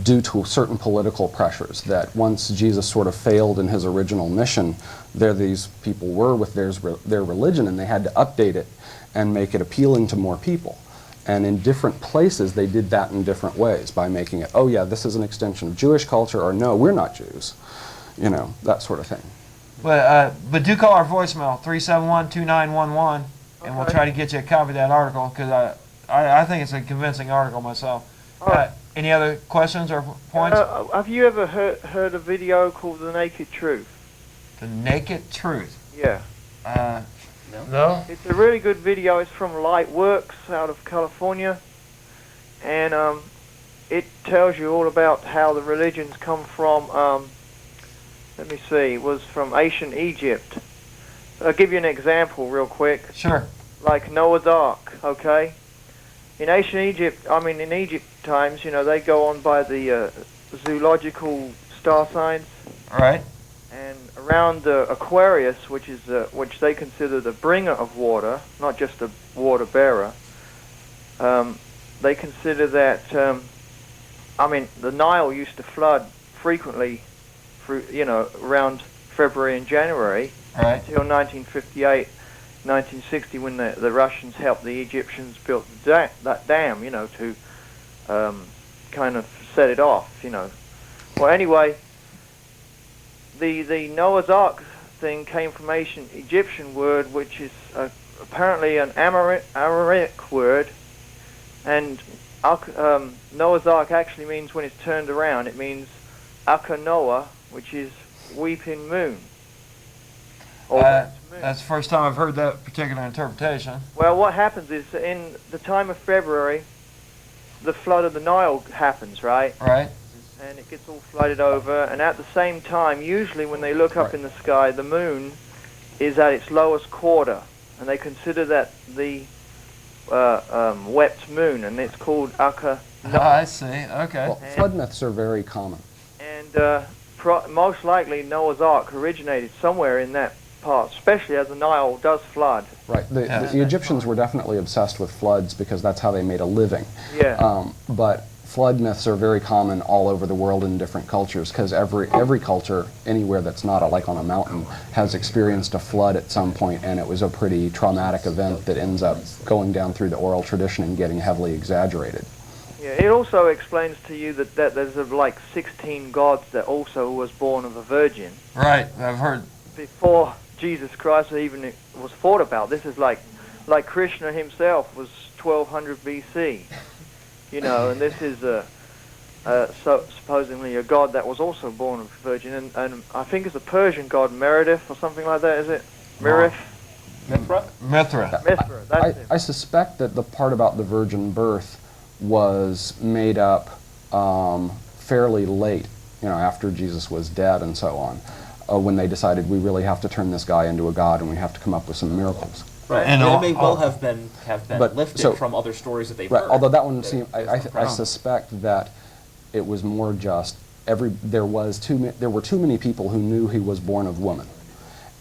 due to certain political pressures, that once Jesus sort of failed in his original mission, there these people were with their religion, and they had to update it and make it appealing to more people. And in different places, they did that in different ways by making it, oh yeah, this is an extension of Jewish culture, or no, we're not Jews. You know, that sort of thing. But do call our voicemail, 371-2911, and we'll try to get you a copy of that article, because I think it's a convincing article myself. Any other questions or points? Have you ever heard a video called The Naked Truth? The Naked Truth? Yeah. No? It's a really good video. It's from Lightworks out of California. And it tells you all about how the religions come from, let me see, it was from ancient Egypt. I'll give you an example real quick. Sure. Like Noah's Ark, okay? In ancient Egypt, in Egypt times, they go on by the zoological star signs. Right. And around Aquarius, which they consider the bringer of water, not just a water bearer, they consider that, the Nile used to flood frequently through, around February and January, right, until 1958, 1960, when the Russians helped the Egyptians build that dam, to kind of set it off, Well, anyway, the Noah's Ark thing came from ancient Egyptian word, which is apparently an Amharic word, and Noah's Ark actually means, when it's turned around, it means Akanoah, which is weeping moon. That's the first time I've heard that particular interpretation. Well, what happens is, in the time of February, the flood of the Nile happens, right? Right. And it gets all flooded over, and at the same time, usually when they look up in the sky, the moon is at its lowest quarter, and they consider that the wept moon, and it's called Aka. I see. Okay. Well, flood myths are very common. And most likely Noah's Ark originated somewhere in that part, especially as the Nile does flood. Right. The Egyptians were definitely obsessed with floods because that's how they made a living. Yeah. But flood myths are very common all over the world in different cultures, because every culture, anywhere that's not like on a mountain, has experienced a flood at some point, and it was a pretty traumatic event that ends up going down through the oral tradition and getting heavily exaggerated. Yeah, it also explains to you that there's like 16 gods that also was born of a virgin. Right, I've heard. Before Jesus Christ even was thought about. This is like Krishna himself was 1200 BC. And this is supposedly a god that was also born of a virgin, and I think it's a Persian god, Meredith or something like that, is it? Mirith? Mithra. That's it. I suspect that the part about the virgin birth was made up fairly late, after Jesus was dead and so on, when they decided we really have to turn this guy into a god and we have to come up with some miracles. Right, and it may well have been lifted from other stories that they've heard. Although that one seemed, I suspect that it was more just there were too many people who knew he was born of woman,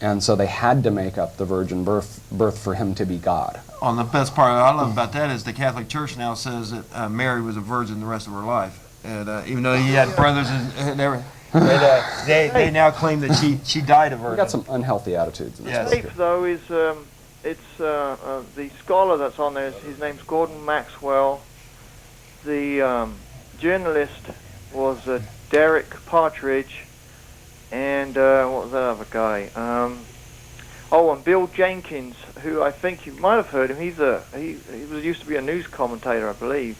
and so they had to make up the virgin birth for him to be God. The best part I love about that is the Catholic Church now says that Mary was a virgin the rest of her life, and even though he had brothers and everything. They now claim that she died a virgin. We got some unhealthy attitudes in this The tape, though, is it's the scholar that's on there. His name's Gordon Maxwell. The journalist was Derek Partridge, and what was that other guy? And Bill Jenkins, who I think you might have heard him. He used to be a news commentator, I believe,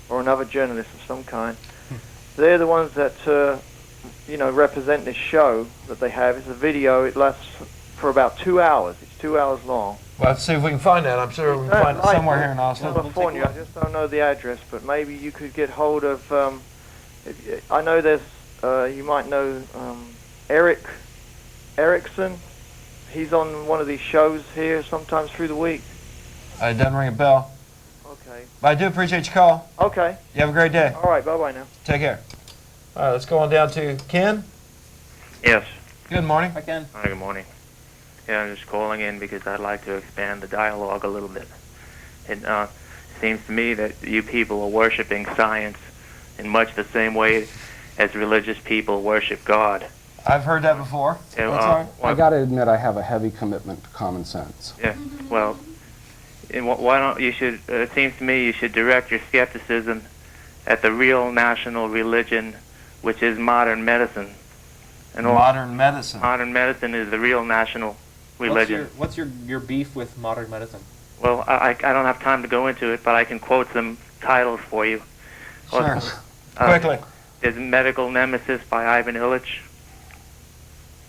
or another journalist of some kind. They're the ones that represent this show that they have. It's a video. It lasts for about 2 hours. It's 2 hours long. Well, let's see if we can find that. I'm sure we can find it somewhere here in Austin. California. I just don't know the address, but maybe you could get hold of. I know there's. You might know Eric Erickson. He's on one of these shows here sometimes through the week. It doesn't ring a bell. Okay. But I do appreciate your call. Okay. You have a great day. All right. Bye-bye now. Take care. All right, let's go on down to Ken. Yes. Good morning. Hi, Ken. Hi, good morning. Yeah, I'm just calling in because I'd like to expand the dialogue a little bit. It seems to me that you people are worshiping science in much the same way as religious people worship God. I've heard that before. I got to admit, I have a heavy commitment to common sense. Yeah, well, why don't you should, it seems to me you should direct your skepticism at the real national religion, which is modern medicine. And modern medicine? Modern medicine is the real national religion. What's your beef with modern medicine? Well, I don't have time to go into it, but I can quote some titles for you. Sure. Quickly. There's Medical Nemesis by Ivan Illich.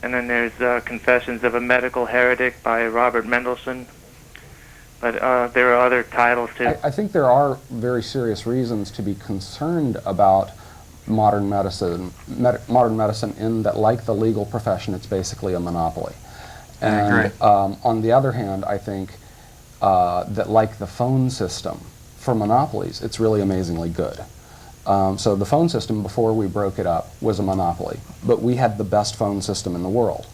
And then there's Confessions of a Medical Heretic by Robert Mendelsohn. But there are other titles too. I think there are very serious reasons to be concerned about modern medicine in that, like the legal profession, it's basically a monopoly. And on the other hand, I think that, like the phone system, for monopolies, it's really amazingly good. So the phone system, before we broke it up, was a monopoly, but we had the best phone system in the world.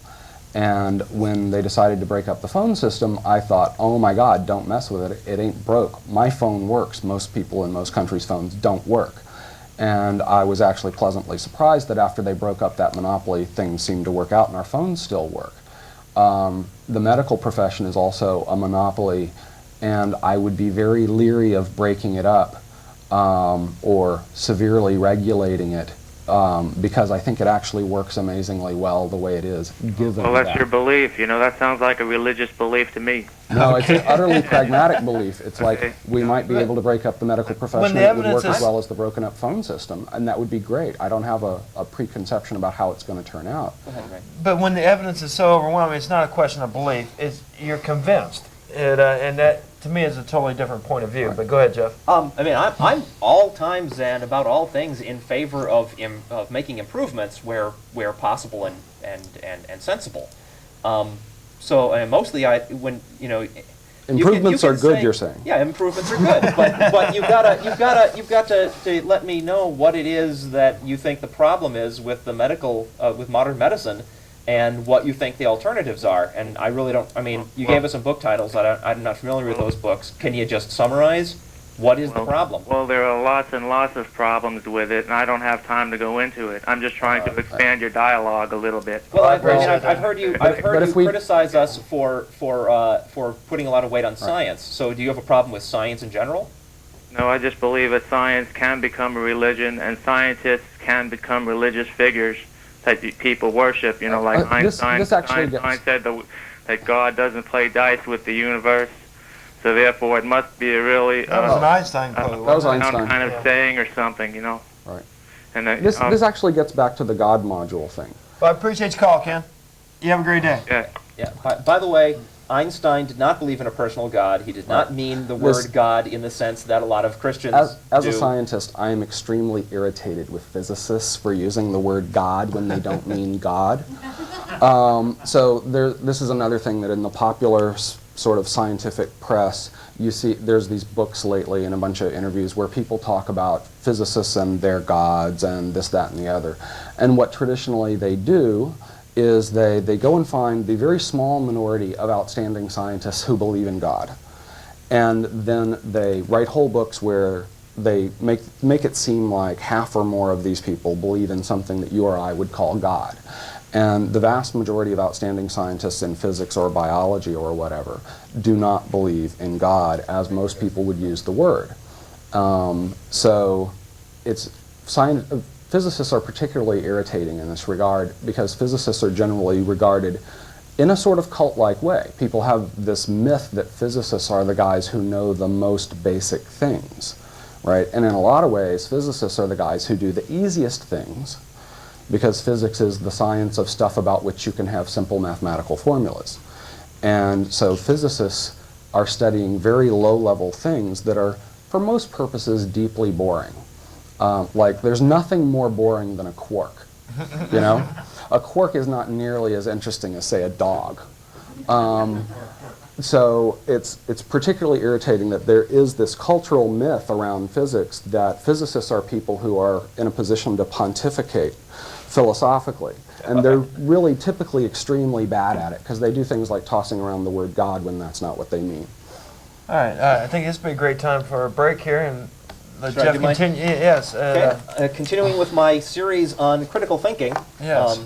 And when they decided to break up the phone system, I thought, oh my God, don't mess with it, it ain't broke. My phone works. Most people in most countries' phones don't work. And I was actually pleasantly surprised that after they broke up that monopoly, things seemed to work out and our phones still work. The medical profession is also a monopoly, and I would be very leery of breaking it up or severely regulating it, because I think it actually works amazingly well the way it is, given Well, that's your belief. You know, that sounds like a religious belief to me. No, it's an utterly pragmatic belief. It's like we might be able to break up the medical profession, it would work as well as the broken up phone system, and that would be great. I don't have a preconception about how it's going to turn out. But when the evidence is so overwhelming, it's not a question of belief. You're convinced. And that, to me, is a totally different point of view. Right. But go ahead, Jeff. I mean, I'm all times and about all things in favor of making improvements where possible and sensible. So mostly, improvements are good. You're saying? Yeah, improvements are good. but you've got to let me know what it is that you think the problem is with the with modern medicine, and what you think the alternatives are. And I really don't, I mean, you gave us some book titles. I'm not familiar with those books. Can you just summarize what is the problem? Well, there are lots and lots of problems with it, and I don't have time to go into it. I'm just trying to expand your dialogue a little bit. Well, I've heard you criticize us for putting a lot of weight on science. So do you have a problem with science in general? No, I just believe that science can become a religion, and scientists can become religious figures that people worship, like Einstein. Einstein said that God doesn't play dice with the universe, so therefore it must be a really that was an Einstein quote. That was Einstein. kind of saying or something, Right. And this actually gets back to the God module thing. Well, I appreciate your call, Ken. You have a great day. Yeah. By the way, Einstein did not believe in a personal God. He did not mean the word God in the sense that a lot of Christians As do. a scientist, I am extremely irritated with physicists for using the word God when they don't mean God. So this is another thing that in the popular sort of scientific press, you see there's these books lately and a bunch of interviews where people talk about physicists and their gods and this, that, and the other. And what traditionally they do is they go and find the very small minority of outstanding scientists who believe in God. And then they write whole books where they make it seem like half or more of these people believe in something that you or I would call God. And the vast majority of outstanding scientists in physics or biology or whatever do not believe in God as most people would use the word. So physicists are particularly irritating in this regard because physicists are generally regarded in a sort of cult-like way. People have this myth that physicists are the guys who know the most basic things, right? And in a lot of ways, physicists are the guys who do the easiest things because physics is the science of stuff about which you can have simple mathematical formulas. And so physicists are studying very low-level things that are, for most purposes, deeply boring. Like, there's nothing more boring than a quark, A quark is not nearly as interesting as, say, a dog. So it's particularly irritating that there is this cultural myth around physics that physicists are people who are in a position to pontificate philosophically. And they're really typically extremely bad at it because they do things like tossing around the word God when that's not what they mean. All right, I think this would be a great time for a break here. And let Jeff continue. Yes. Continuing with my series on critical thinking. Yes.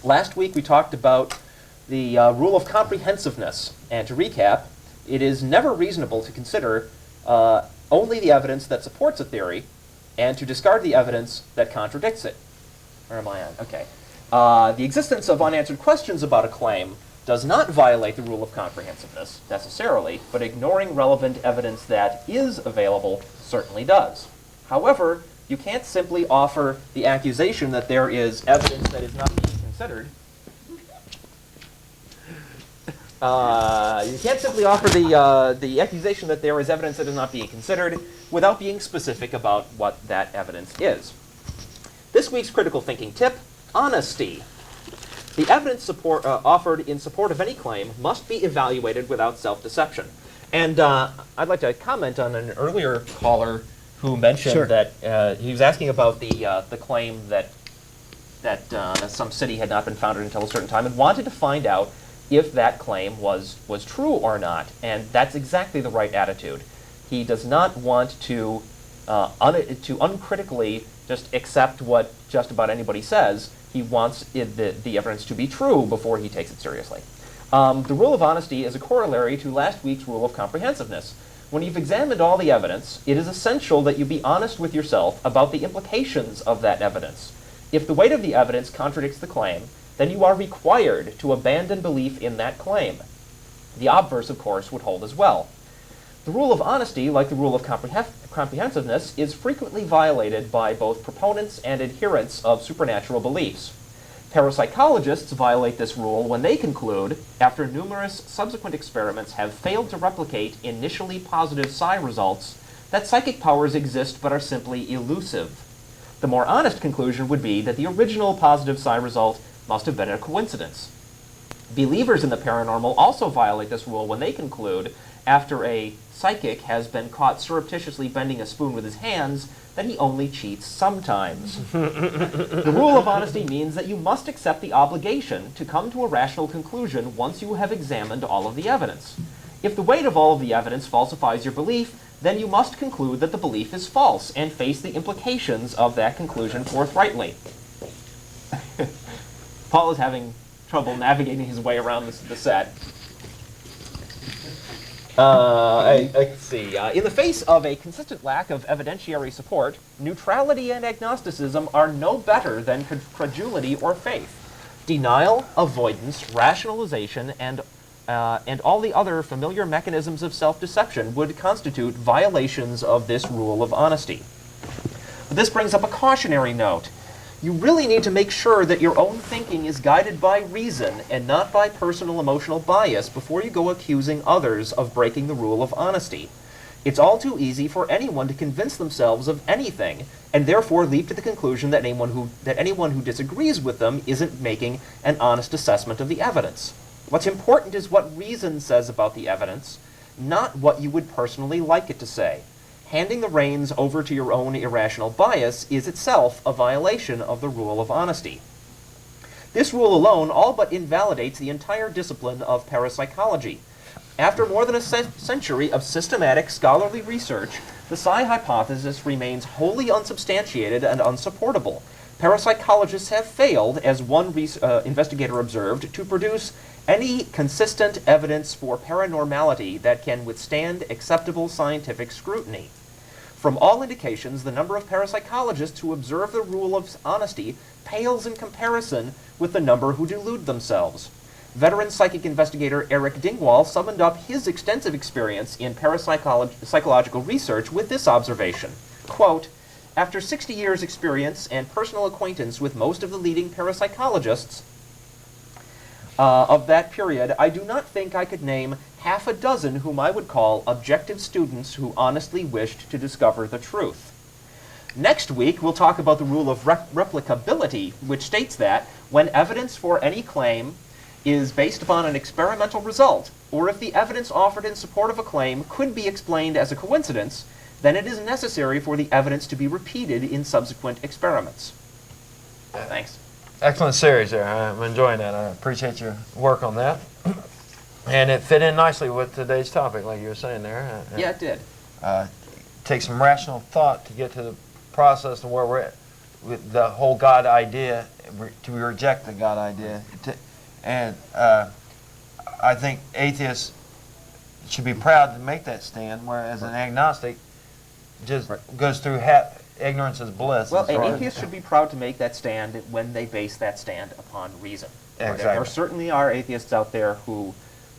Last week we talked about the rule of comprehensiveness. And to recap, it is never reasonable to consider only the evidence that supports a theory and to discard the evidence that contradicts it. Where am I on? Okay. The existence of unanswered questions about a claim does not violate the rule of comprehensiveness, necessarily, but ignoring relevant evidence that is available certainly does. However, you can't simply offer the accusation that there is evidence that is not being considered. You can't simply offer the accusation that there is evidence that is not being considered without being specific about what that evidence is. This week's critical thinking tip, honesty. The evidence offered in support of any claim must be evaluated without self-deception. And I'd like to comment on an earlier caller who mentioned that he was asking about the claim that some city had not been founded until a certain time, and wanted to find out if that claim was true or not. And that's exactly the right attitude. He does not want to uncritically just accept what just about anybody says. He wants the evidence to be true before he takes it seriously. The rule of honesty is a corollary to last week's rule of comprehensiveness. When you've examined all the evidence, it is essential that you be honest with yourself about the implications of that evidence. If the weight of the evidence contradicts the claim, then you are required to abandon belief in that claim. The obverse, of course, would hold as well. The rule of honesty, like the rule of comprehensiveness, is frequently violated by both proponents and adherents of supernatural beliefs. Parapsychologists violate this rule when they conclude, after numerous subsequent experiments have failed to replicate initially positive psi results, that psychic powers exist but are simply elusive. The more honest conclusion would be that the original positive psi result must have been a coincidence. Believers in the paranormal also violate this rule when they conclude, after a psychic has been caught surreptitiously bending a spoon with his hands, that he only cheats sometimes. The rule of honesty means that you must accept the obligation to come to a rational conclusion once you have examined all of the evidence. If the weight of all of the evidence falsifies your belief, then you must conclude that the belief is false and face the implications of that conclusion forthrightly. Paul is having trouble navigating his way around the set. Let's see. In the face of a consistent lack of evidentiary support, neutrality and agnosticism are no better than credulity or faith. Denial, avoidance, rationalization, and all the other familiar mechanisms of self-deception would constitute violations of this rule of honesty. But this brings up a cautionary note. You really need to make sure that your own thinking is guided by reason and not by personal emotional bias before you go accusing others of breaking the rule of honesty. It's all too easy for anyone to convince themselves of anything, and therefore leap to the conclusion that anyone who disagrees with them isn't making an honest assessment of the evidence. What's important is what reason says about the evidence, not what you would personally like it to say. Handing the reins over to your own irrational bias is itself a violation of the rule of honesty. This rule alone all but invalidates the entire discipline of parapsychology. After more than a century of systematic scholarly research, the psi hypothesis remains wholly unsubstantiated and unsupportable. Parapsychologists have failed, as one investigator observed, to produce any consistent evidence for paranormality that can withstand acceptable scientific scrutiny. From all indications, the number of parapsychologists who observe the rule of honesty pales in comparison with the number who delude themselves. Veteran psychic investigator Eric Dingwall summed up his extensive experience in parapsychological research with this observation, quote, "After 60 years' experience and personal acquaintance with most of the leading parapsychologists of that period, I do not think I could name half a dozen whom I would call objective students who honestly wished to discover the truth." Next week, we'll talk about the rule of replicability, which states that when evidence for any claim is based upon an experimental result, or if the evidence offered in support of a claim could be explained as a coincidence, then it is necessary for the evidence to be repeated in subsequent experiments. Thanks. Excellent series there. I'm enjoying that. I appreciate your work on that. And it fit in nicely with today's topic, like you were saying there. Yeah, it did. Take some rational thought to get to the process of where we're at with the whole God idea, to reject the God idea. And I think atheists should be proud to make that stand, whereas an agnostic just goes through ignorance is bliss. Well, as far as- atheists should be proud to make that stand when they base that stand upon reason. Exactly. There certainly are atheists out there who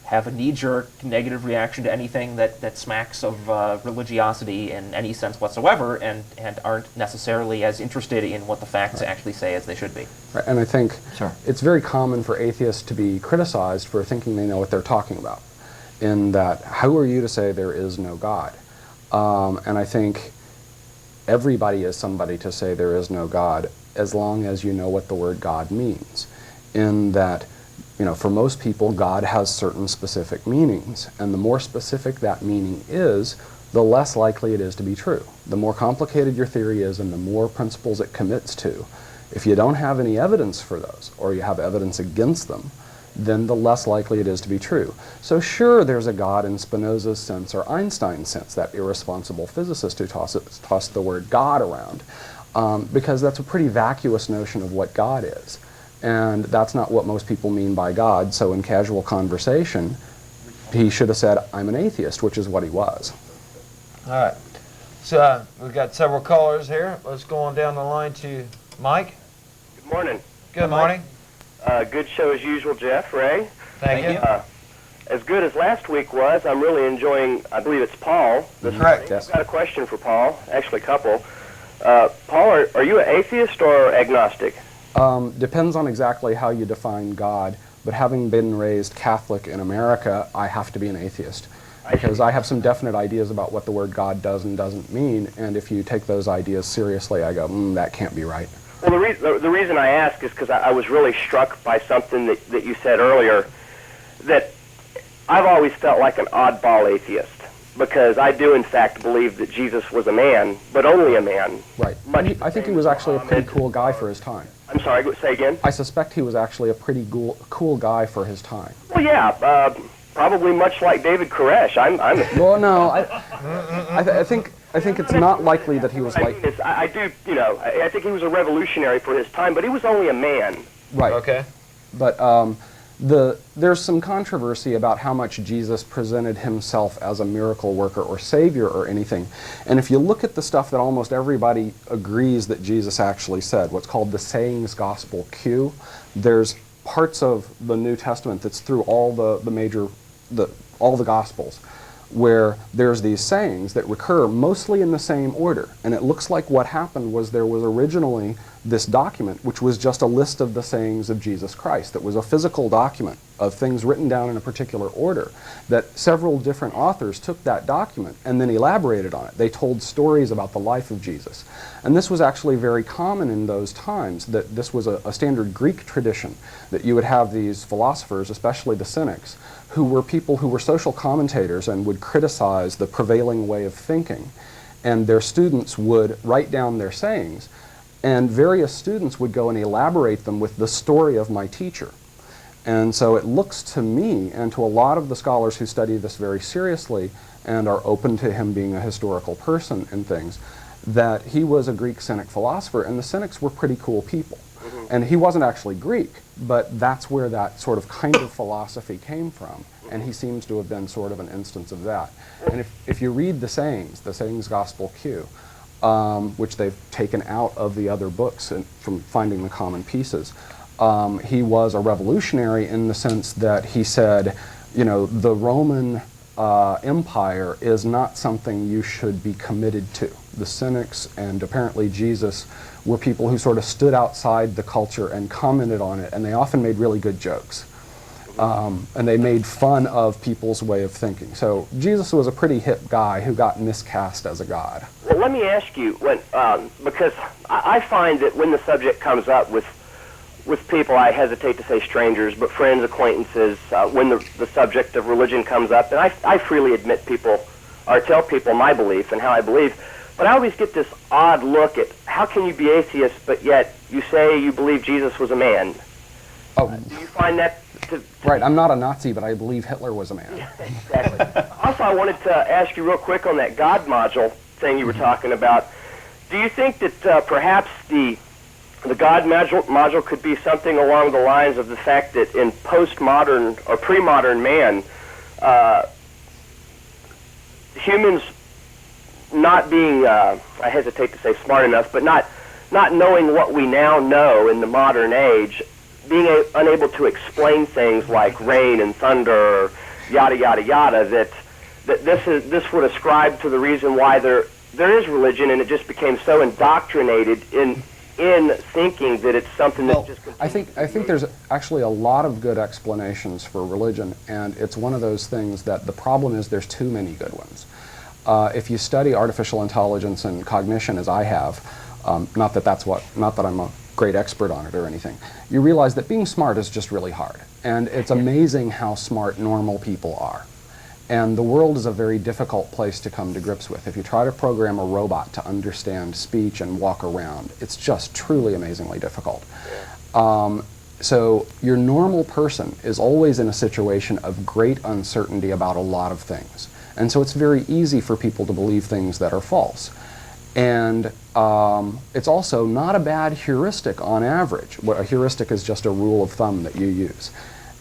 have a knee-jerk negative reaction to anything that smacks of religiosity in any sense whatsoever, and aren't necessarily as interested in what the facts actually say as they should be. Right. And I think Sure. it's very common for atheists to be criticized for thinking they know what they're talking about, in that, who are you to say there is no God? And I think everybody is somebody to say there is no God, as long as you know what the word God means. In that, you know, for most people, God has certain specific meanings, and the more specific that meaning is, the less likely it is to be true. The more complicated your theory is and the more principles it commits to, if you don't have any evidence for those, or you have evidence against them, then the less likely it is to be true. So sure, there's a God in Spinoza's sense or Einstein's sense, that irresponsible physicist who tossed the word God around, because that's a pretty vacuous notion of what God is. And that's not what most people mean by God, so in casual conversation, he should have said, I'm an atheist, which is what he was. All right. So we've got several callers here. Let's go on down the line to Mike. Good morning. Good morning. Good show as usual, Jeff, Ray. Thank you. As good as last week was, I'm really enjoying, I believe it's Paul. Correct. Yes. I've got a question for Paul, actually a couple. Paul, are you an atheist or agnostic? Depends on exactly how you define God, but having been raised Catholic in America, I have to be an atheist. Because I have some definite ideas about what the word God does and doesn't mean, and if you take those ideas seriously, I go, that can't be right. Well, the reason I ask is because I was really struck by something that you said earlier, that I've always felt like an oddball atheist, because I do in fact believe that Jesus was a man, but only a man. Right. I think he was actually a pretty cool guy for his time. I'm sorry, say again? I suspect he was actually a pretty cool guy for his time. Well, yeah, probably much like David Koresh. Well, no, I think it's not likely that he was like... I think he was a revolutionary for his time, but he was only a man. Right. Okay. But there's some controversy about how much Jesus presented himself as a miracle worker or savior or anything. And if you look at the stuff that almost everybody agrees that Jesus actually said, what's called the Sayings Gospel Q, there's parts of the New Testament that's through all all the Gospels, where there's these sayings that recur mostly in the same order. And it looks like what happened was there was originally this document, which was just a list of the sayings of Jesus Christ. That was a physical document of things written down in a particular order, that several different authors took that document and then elaborated on it. They told stories about the life of Jesus. And this was actually very common in those times, that this was a standard Greek tradition, that you would have these philosophers, especially the Cynics, who were people who were social commentators and would criticize the prevailing way of thinking. And their students would write down their sayings, and various students would go and elaborate them with the story of my teacher. And so it looks to me, and to a lot of the scholars who study this very seriously and are open to him being a historical person and things, that he was a Greek Cynic philosopher, and the Cynics were pretty cool people. And he wasn't actually Greek, but that's where that sort of kind of philosophy came from, and he seems to have been sort of an instance of that. And if you read the Sayings Gospel Q, which they've taken out of the other books and from finding the common pieces, he was a revolutionary in the sense that he said, the Roman Empire is not something you should be committed to. The Cynics and apparently Jesus were people who sort of stood outside the culture and commented on it, and they often made really good jokes. And they made fun of people's way of thinking. So Jesus was a pretty hip guy who got miscast as a god. Well, let me ask you, because I find that when the subject comes up with people, I hesitate to say strangers, but friends, acquaintances, when the subject of religion comes up, and I freely admit people, or tell people my belief and how I believe, but I always get this odd look at how can you be atheist, but yet you say you believe Jesus was a man. Oh. Do you find that Right, I'm not a Nazi, but I believe Hitler was a man. Exactly. Also, I wanted to ask you real quick on that God module thing you were talking about. Do you think that perhaps the God module could be something along the lines of the fact that in postmodern or pre-modern man, humans not being, I hesitate to say smart enough, but not knowing what we now know in the modern age, being unable to explain things like rain and thunder, yada yada yada, that this would ascribe to the reason why there is religion, and it just became so indoctrinated in thinking that it's something that's just. I think there's actually a lot of good explanations for religion, and it's one of those things that the problem is there's too many good ones. If you study artificial intelligence and cognition, as I have, not that I'm a great expert on it or anything, you realize that being smart is just really hard, and it's amazing how smart normal people are. And the world is a very difficult place to come to grips with. If you try to program a robot to understand speech and walk around, it's just truly amazingly difficult. So your normal person is always in a situation of great uncertainty about a lot of things. And so it's very easy for people to believe things that are false. And it's also not a bad heuristic on average. A heuristic is just a rule of thumb that you use.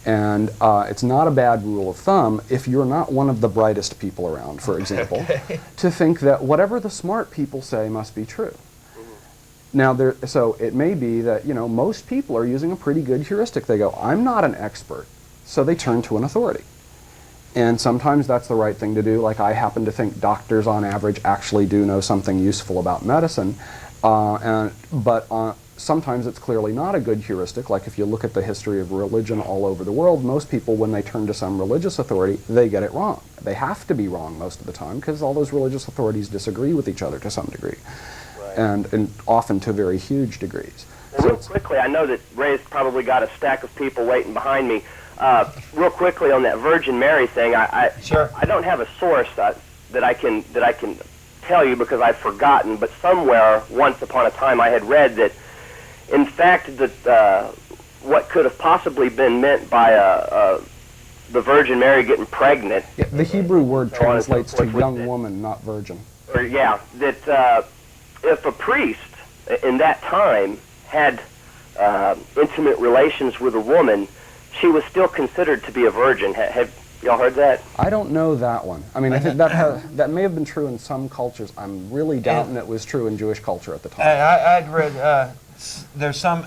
And it's not a bad rule of thumb if you're not one of the brightest people around, for example, to think that whatever the smart people say must be true. Now, so it may be that, you know, most people are using a pretty good heuristic. They go, I'm not an expert, so they turn to an authority. And sometimes that's the right thing to do. Like, I happen to think doctors on average actually do know something useful about medicine, but sometimes it's clearly not a good heuristic. Like, if you look at the history of religion all over the world, most people, when they turn to some religious authority, they get it wrong. They have to be wrong most of the time because all those religious authorities disagree with each other to some degree, right. and often to very huge degrees. Well, real quickly, I know that Ray's probably got a stack of people waiting behind me. Real quickly on that Virgin Mary thing, I don't have a source that I can tell you because I've forgotten, but somewhere once upon a time I had read that in fact that what could have possibly been meant by the Virgin Mary getting pregnant. Yeah, the Hebrew word translates to young woman, not virgin. Or, yeah, that if a priest in that time had intimate relations with a woman, she was still considered to be a virgin. Have y'all heard that? I don't know that one. I mean, I think that may have been true in some cultures. I'm really doubting it was true in Jewish culture at the time. I'd read, there's some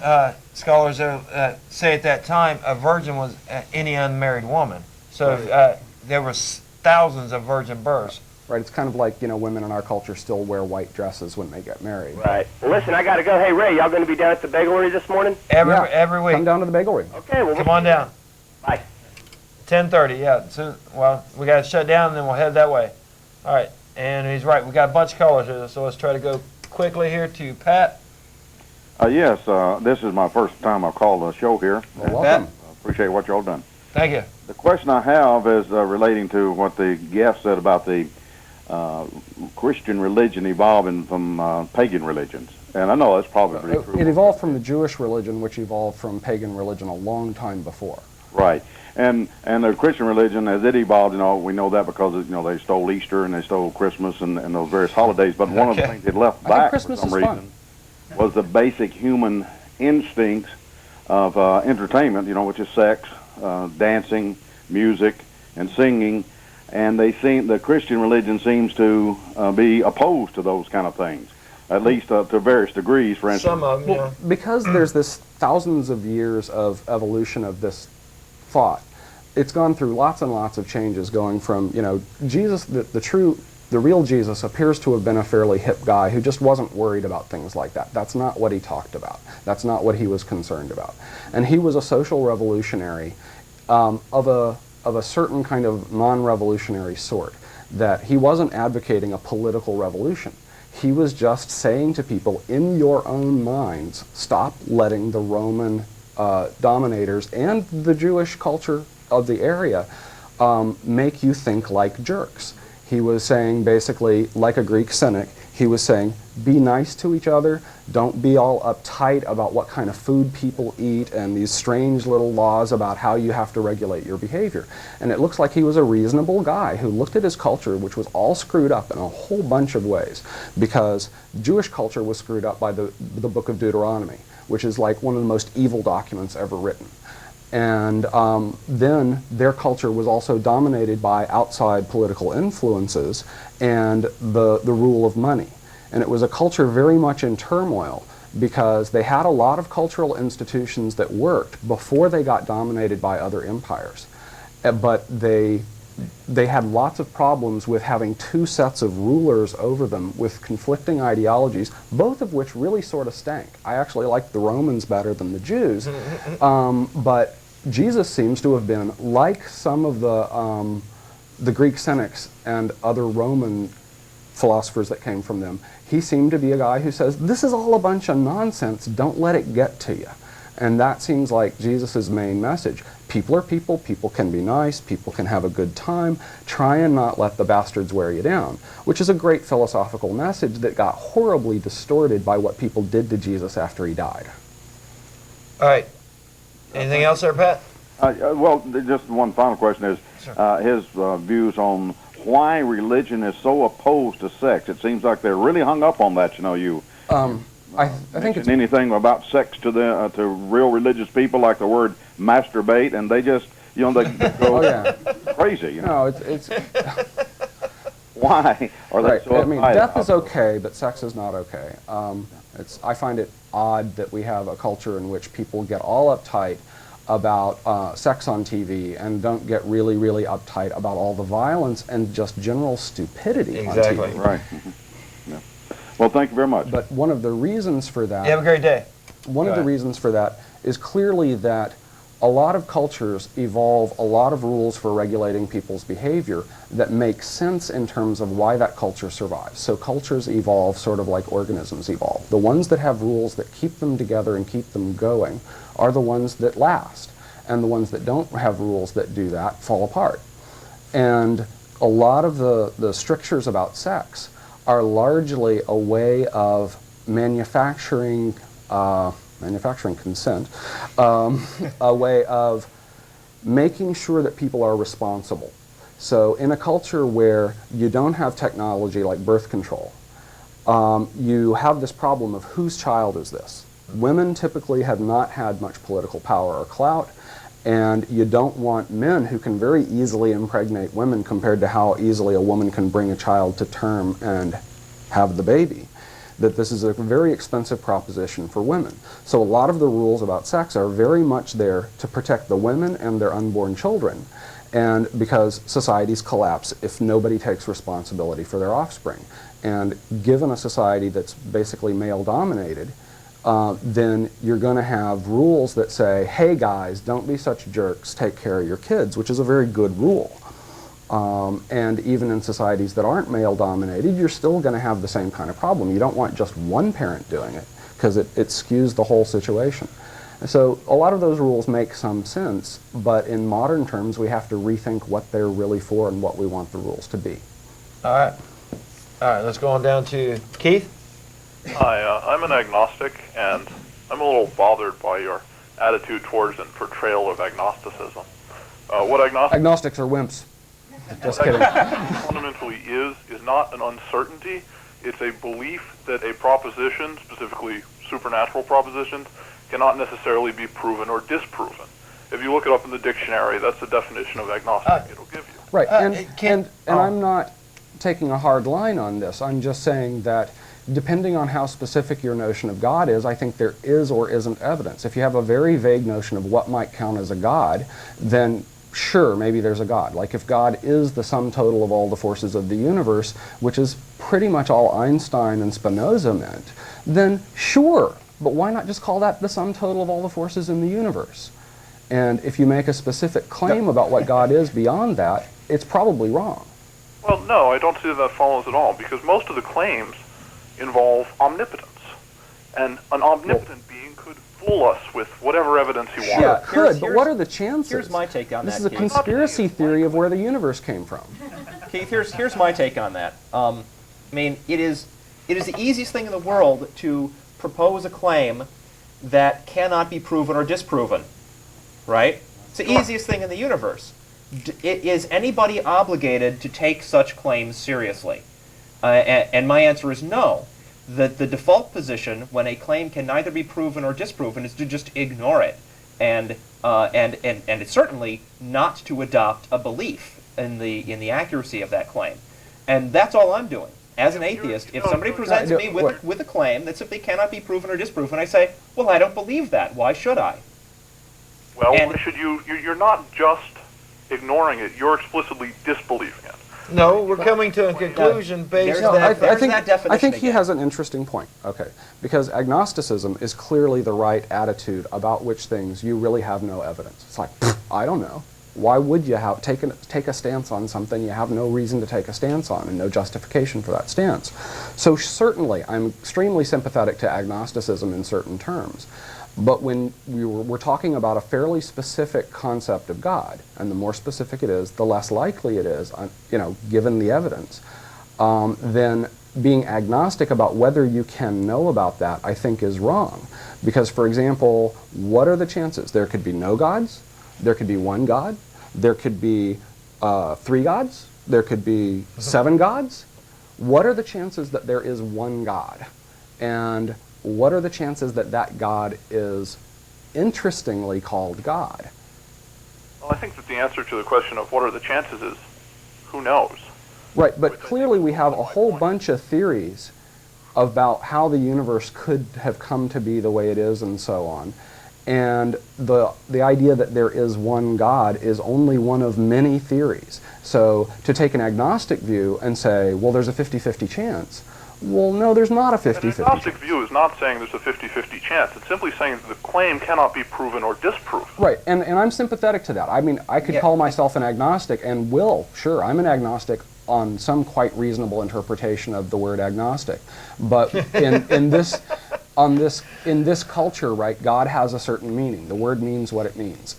scholars that say at that time a virgin was any unmarried woman. So there was thousands of virgin births. Right, it's kind of like, you know, women in our culture still wear white dresses when they get married. Right. Well, listen, I got to go. Hey, Ray, y'all going to be down at the bagelry this morning? Every week. Come down to the bagelry. Okay, well, come on down. Bye. 10:30, yeah. So, well, we got to shut down, and then we'll head that way. All right, and he's right. We got a bunch of callers here, so let's try to go quickly here to Pat. Yes, this is my first time I've called the show here. Well, welcome. I appreciate what y'all done. Thank you. The question I have is relating to what the guest said about the Christian religion evolving from pagan religions. And I know that's probably pretty true. It evolved from the Jewish religion, which evolved from pagan religion a long time before. Right. And the Christian religion, as it evolved, you know, we know that because, you know, they stole Easter and they stole Christmas and those various holidays. But one of the things it left back for some reason was the basic human instincts of entertainment, you know, which is sex, dancing, music, and singing. And the Christian religion seems to be opposed to those kind of things, at least to various degrees, for instance. Some of them, yeah. Because there's this thousands of years of evolution of this thought, it's gone through lots and lots of changes, going from, you know, Jesus, the real Jesus appears to have been a fairly hip guy who just wasn't worried about things like that. That's not what he talked about. That's not what he was concerned about. And he was a social revolutionary of a certain kind of non-revolutionary sort, that he wasn't advocating a political revolution. He was just saying to people, in your own minds, stop letting the Roman dominators and the Jewish culture of the area make you think like jerks. He was saying, basically, like a Greek cynic, he was saying, be nice to each other, don't be all uptight about what kind of food people eat and these strange little laws about how you have to regulate your behavior. And it looks like he was a reasonable guy who looked at his culture, which was all screwed up in a whole bunch of ways, because Jewish culture was screwed up by the book of Deuteronomy, which is like one of the most evil documents ever written. And then their culture was also dominated by outside political influences and the rule of money. And it was a culture very much in turmoil because they had a lot of cultural institutions that worked before they got dominated by other empires. But they had lots of problems with having two sets of rulers over them with conflicting ideologies, both of which really sort of stank. I actually liked the Romans better than the Jews, but Jesus seems to have been, like some of the Greek Cynics and other Roman philosophers that came from them, he seemed to be a guy who says, this is all a bunch of nonsense, don't let it get to you. And that seems like Jesus' main message. People are people, people can be nice, people can have a good time, try and not let the bastards wear you down, which is a great philosophical message that got horribly distorted by what people did to Jesus after he died. All right. Anything else there, Pat? Well, just one final question is his views on why religion is so opposed to sex. It seems like they're really hung up on that, I think it's anything about sex to the to real religious people, like the word masturbate, and they just they go crazy. No, it's why are they so? I mean, death is okay, but sex is not okay. I find it odd that we have a culture in which people get all uptight about sex on TV and don't get really, really uptight about all the violence and just general stupidity on TV. Right. Yeah. Well, thank you very much. But one of the reasons for that... You have a great day. One of the reasons for that is clearly that a lot of cultures evolve a lot of rules for regulating people's behavior that make sense in terms of why that culture survives. So cultures evolve sort of like organisms evolve. The ones that have rules that keep them together and keep them going are the ones that last. And the ones that don't have rules that do that fall apart. And a lot of the strictures about sex are largely a way of manufacturing consent, a way of making sure that people are responsible. So in a culture where you don't have technology like birth control, you have this problem of whose child is this? Women typically have not had much political power or clout, and you don't want men who can very easily impregnate women compared to how easily a woman can bring a child to term and have the baby. That this is a very expensive proposition for women. So a lot of the rules about sex are very much there to protect the women and their unborn children. And because societies collapse if nobody takes responsibility for their offspring. And given a society that's basically male-dominated, then you're going to have rules that say, hey guys, don't be such jerks, take care of your kids, which is a very good rule. And even in societies that aren't male-dominated, you're still going to have the same kind of problem. You don't want just one parent doing it, because it skews the whole situation. And so a lot of those rules make some sense, but in modern terms, we have to rethink what they're really for and what we want the rules to be. All right. All right, let's go on down to Keith. Hi, I'm an agnostic, and I'm a little bothered by your attitude towards and portrayal of agnosticism. What agnostics are wimps. Just kidding. Fundamentally is not an uncertainty. It's a belief that a proposition, specifically supernatural propositions, cannot necessarily be proven or disproven. If you look it up in the dictionary, that's the definition of agnostic it'll give you. Right, and I'm not taking a hard line on this. I'm just saying that depending on how specific your notion of God is, I think there is or isn't evidence. If you have a very vague notion of what might count as a God, then sure, maybe there's a God. Like if God is the sum total of all the forces of the universe, which is pretty much all Einstein and Spinoza meant, then sure, but why not just call that the sum total of all the forces in the universe? And if you make a specific claim about what God is beyond that, it's probably wrong. Well, no, I don't see that follows at all, because most of the claims involve omnipotence. And an omnipotent being could fool us with whatever evidence he wants. Yeah, could, but what are the chances? Here's my take on this that, This is a Keith. conspiracy theory of where the universe came from. Keith, here's my take on that. I mean, it is the easiest thing in the world to propose a claim that cannot be proven or disproven, right? It's the easiest thing in the universe. Is anybody obligated to take such claims seriously? And my answer is no. The default position when a claim can neither be proven or disproven is to just ignore it. and it's certainly not to adopt a belief in the accuracy of that claim. And that's all I'm doing. As an atheist, if somebody presents me with a claim that simply cannot be proven or disproven, I say, well, I don't believe that. Why should I? Well, why should you? You're not just ignoring it. You're explicitly disbelieving it. No, we're coming to a conclusion based on that. I think he has an interesting point. Okay, because agnosticism is clearly the right attitude about which things you really have no evidence. It's like, I don't know. Why would you take a stance on something you have no reason to take a stance on and no justification for that stance? So certainly, I'm extremely sympathetic to agnosticism in certain terms. But when we're talking about a fairly specific concept of God, and the more specific it is, the less likely it is, given the evidence, then being agnostic about whether you can know about that, I think, is wrong. Because, for example, what are the chances? There could be no gods. There could be one God. There could be 3 gods. There could be 7 gods. What are the chances that there is one God? And what are the chances that that God is interestingly called God? Well, I think that the answer to the question of what are the chances is, who knows? Right, but clearly we have a whole bunch of theories about how the universe could have come to be the way it is and so on. And the idea that there is one God is only one of many theories. So to take an agnostic view and say, well, there's a 50-50 chance. Well, no, there's not a 50-50 chance. An agnostic view is not saying there's a 50-50 chance. It's simply saying that the claim cannot be proven or disproven. Right, and I'm sympathetic to that. I mean, I could call myself an agnostic and will. Sure, I'm an agnostic on some quite reasonable interpretation of the word agnostic. But in this culture, right, God has a certain meaning. The word means what it means.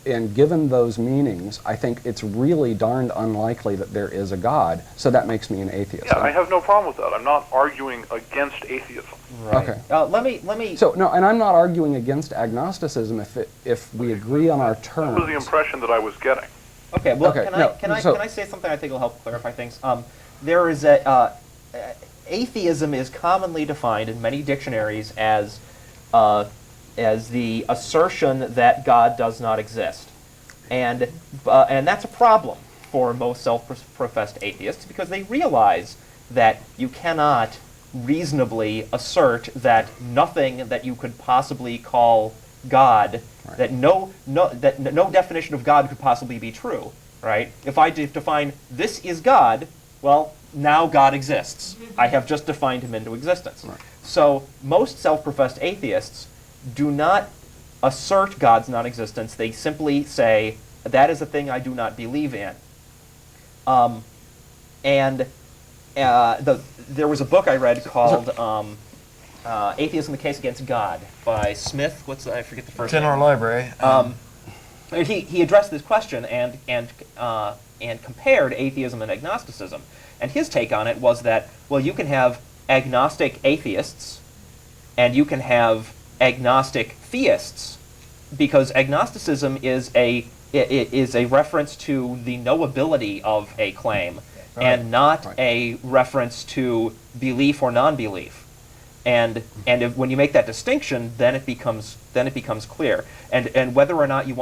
And given those meanings, I think it's really darned unlikely that there is a God, so that makes me an atheist. Yeah, I have no problem with that. I'm not arguing against atheism. Right. Okay. Let me. So no, and I'm not arguing against agnosticism if we agree on our terms. That was the impression that I was getting. Okay. Well, can I say something I think will help clarify things? There is atheism is commonly defined in many dictionaries as the assertion that God does not exist, and that's a problem for most self-professed atheists because they realize that you cannot reasonably assert that nothing that you could possibly call God, right, that no definition of God could possibly be true, right? If I define this is God, well, now God exists. I have just defined him into existence. Right. So most self-professed atheists do not assert God's non-existence. They simply say, that is a thing I do not believe in. There was a book I read called Atheism, the Case Against God by Smith. I forget the first name. It's in our library. He addressed this question and compared atheism and agnosticism. And his take on it was that, well, you can have agnostic atheists and you can have agnostic theists, because agnosticism is a reference to the knowability of a claim, right, and not right, a reference to belief or non-belief. And when you make that distinction, then it becomes clear. And whether or not you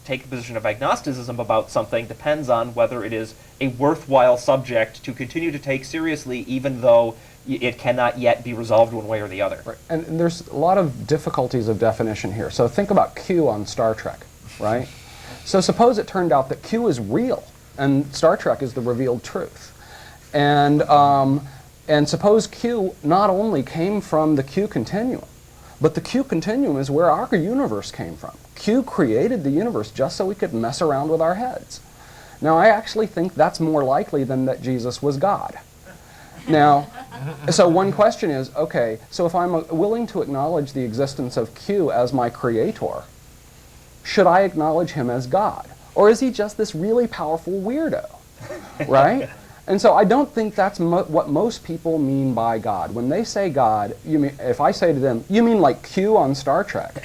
take the position of agnosticism about something depends on whether it is a worthwhile subject to continue to take seriously, even though it cannot yet be resolved one way or the other. Right. And there's a lot of difficulties of definition here. So think about Q on Star Trek, right? So suppose it turned out that Q is real, and Star Trek is the revealed truth. And suppose Q not only came from the Q continuum, but the Q continuum is where our universe came from. Q created the universe just so we could mess around with our heads. Now, I actually think that's more likely than that Jesus was God. Now, so one question is, okay, so if I'm willing to acknowledge the existence of Q as my creator, should I acknowledge him as God? Or is he just this really powerful weirdo, right? And so I don't think that's what most people mean by God. When they say God, if I say to them, you mean like Q on Star Trek?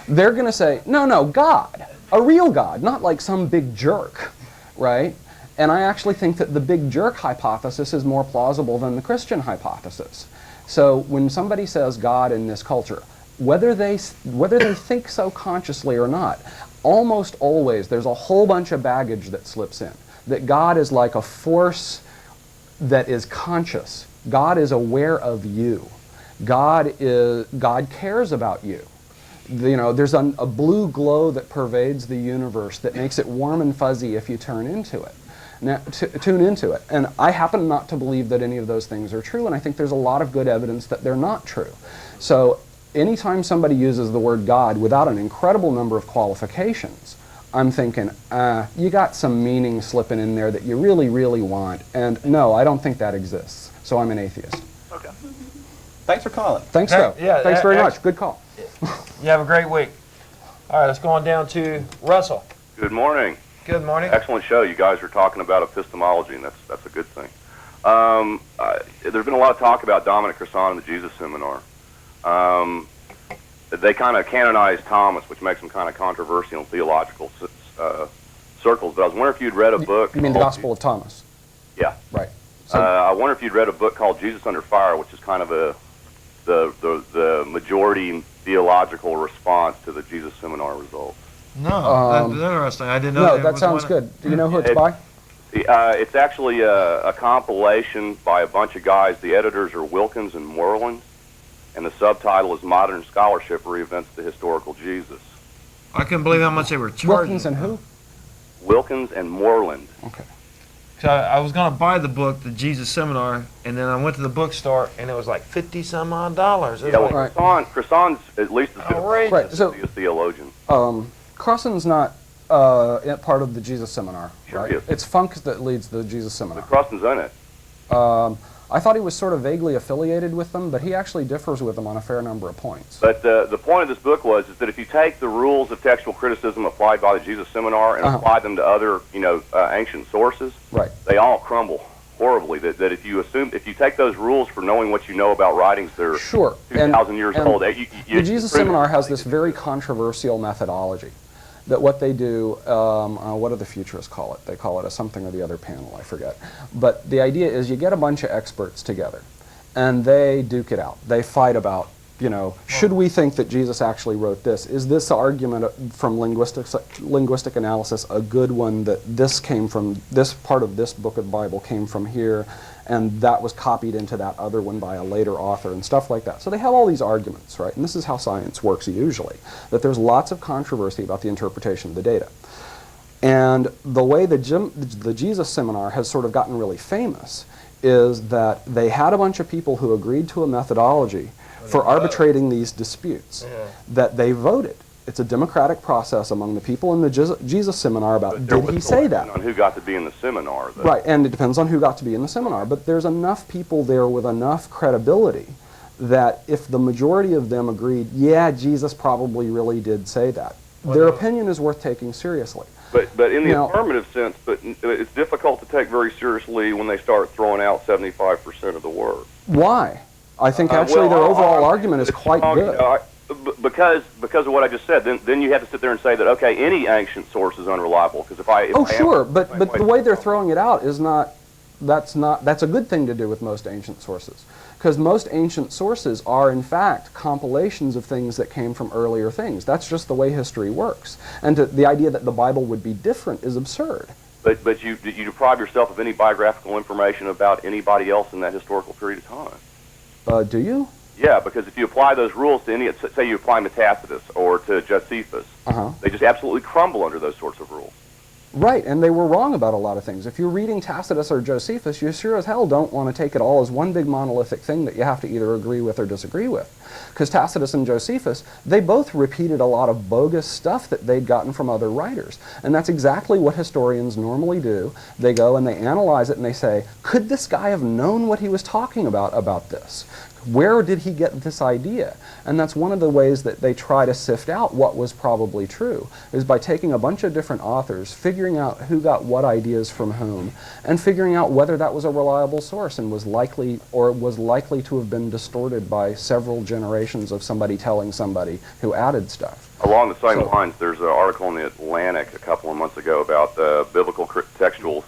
They're going to say, no, God, a real God, not like some big jerk, right? And I actually think that the big jerk hypothesis is more plausible than the Christian hypothesis. So when somebody says God in this culture, whether they think so consciously or not, almost always there's a whole bunch of baggage that slips in. That God is like a force that is conscious. God is aware of you. God cares about you. There's a blue glow that pervades the universe that makes it warm and fuzzy if you tune into it. And I happen not to believe that any of those things are true, and I think there's a lot of good evidence that they're not true. So anytime somebody uses the word God without an incredible number of qualifications, I'm thinking, you got some meaning slipping in there that you really, really want, and no, I don't think that exists. So I'm an atheist. Okay. Thanks for calling. Thanks, though. Yeah, Thanks very much. Good call. You have a great week. All right, let's go on down to Russell. Good morning. Good morning. Excellent show. You guys are talking about epistemology, and that's a good thing. There's been a lot of talk about Dominic Crossan and the Jesus Seminar. They kind of canonized Thomas, which makes him kind of controversial in theological circles. But I was wondering if you'd read a book. You mean the Gospel of Thomas? Yeah. Right. So, I wonder if you'd read a book called Jesus Under Fire, which is kind of the majority theological response to the Jesus Seminar results. No, that's interesting. I didn't know. No, that sounds good. Do you know who it's by? It's actually a compilation by a bunch of guys. The editors are Wilkins and Moreland, and the subtitle is Modern Scholarship Reinvents the Historical Jesus. I couldn't believe how much they were charging. Wilkins and who? Wilkins and Moreland. Okay. So I was going to buy the book, the Jesus Seminar, and then I went to the bookstore, and it was like $50-some odd. Yeah, well, Crossan's at least as good right. So, a theologian. Crossan's not part of the Jesus Seminar, Sure right? is. It's Funk that leads the Jesus Seminar. Crossan's in it. I thought he was sort of vaguely affiliated with them, but he actually differs with them on a fair number of points. But the point of this book is that if you take the rules of textual criticism applied by the Jesus Seminar and apply them to other, ancient sources, right, they all crumble horribly. That if you take those rules for knowing what you know about writings that are 2,000 years old, the Jesus Seminar has this very controversial methodology. That what they do, what do the futurists call it? They call it a something or the other panel, I forget. But the idea is you get a bunch of experts together, and they duke it out. They fight about, should we think that Jesus actually wrote this? Is this argument from linguistic analysis a good one, that this came from, this part of this book of the Bible came from here, and that was copied into that other one by a later author and stuff like that. So they have all these arguments, right? And this is how science works usually, that there's lots of controversy about the interpretation of the data. And the way the Jesus Seminar has sort of gotten really famous is that they had a bunch of people who agreed to a methodology for arbitrating these disputes, that they voted. It's a democratic process among the people in the Jesus Seminar about did he say that? On who got to be in the seminar. Though. Right, and it depends on who got to be in the seminar. But there's enough people there with enough credibility that if the majority of them agreed, yeah, Jesus probably really did say that, their opinion is worth taking seriously. But in the affirmative sense, but it's difficult to take very seriously when they start throwing out 75% of the work. Why? I think actually their overall argument is quite good. Because of what I just said, then you have to sit there and say that any ancient source is unreliable. Because but the way they're throwing it out is that's a good thing to do with most ancient sources, because most ancient sources are in fact compilations of things that came from earlier things. That's just the way history works, and the idea that the Bible would be different is absurd. But you deprive yourself of any biographical information about anybody else in that historical period of time. Do you? Yeah, because if you apply those rules to any, say you apply them to Tacitus or to Josephus, they just absolutely crumble under those sorts of rules. Right, and they were wrong about a lot of things. If you're reading Tacitus or Josephus, you sure as hell don't want to take it all as one big monolithic thing that you have to either agree with or disagree with. Because Tacitus and Josephus, they both repeated a lot of bogus stuff that they'd gotten from other writers. And that's exactly what historians normally do. They go and they analyze it and they say, could this guy have known what he was talking about this? Where did he get this idea? And that's one of the ways that they try to sift out what was probably true, is by taking a bunch of different authors, figuring out who got what ideas from whom, and figuring out whether that was a reliable source and was likely to have been distorted by several generations of somebody telling somebody who added stuff. Along the same lines, there's an article in the Atlantic a couple of months ago about biblical textual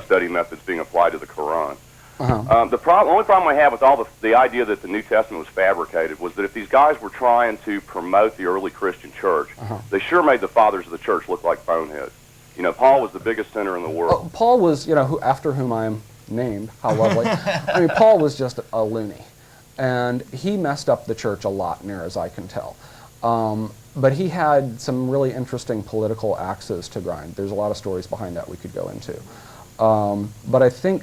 study methods being applied to the Quran. The only problem I have with all the idea that the New Testament was fabricated was that if these guys were trying to promote the early Christian church, they sure made the fathers of the church look like boneheads. You know, Paul was the biggest sinner in the world. Paul was, you know, after whom I am named. How lovely. I mean, Paul was just a loony. And he messed up the church a lot, near as I can tell. But he had some really interesting political axes to grind. There's a lot of stories behind that we could go into. But I think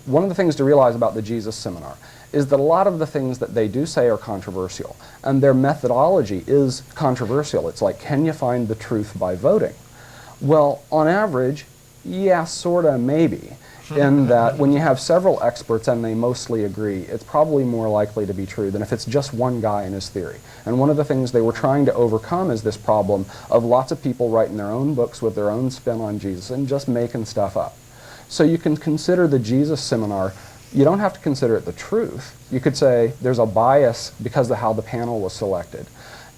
one of the things to realize about the Jesus Seminar is that a lot of the things that they do say are controversial. And their methodology is controversial. It's like, can you find the truth by voting? Well, on average, yeah, sorta, maybe. In that when you have several experts and they mostly agree, it's probably more likely to be true than if it's just one guy and his theory. And one of the things they were trying to overcome is this problem of lots of people writing their own books with their own spin on Jesus and just making stuff up. So you can consider the Jesus Seminar, you don't have to consider it the truth. You could say there's a bias because of how the panel was selected,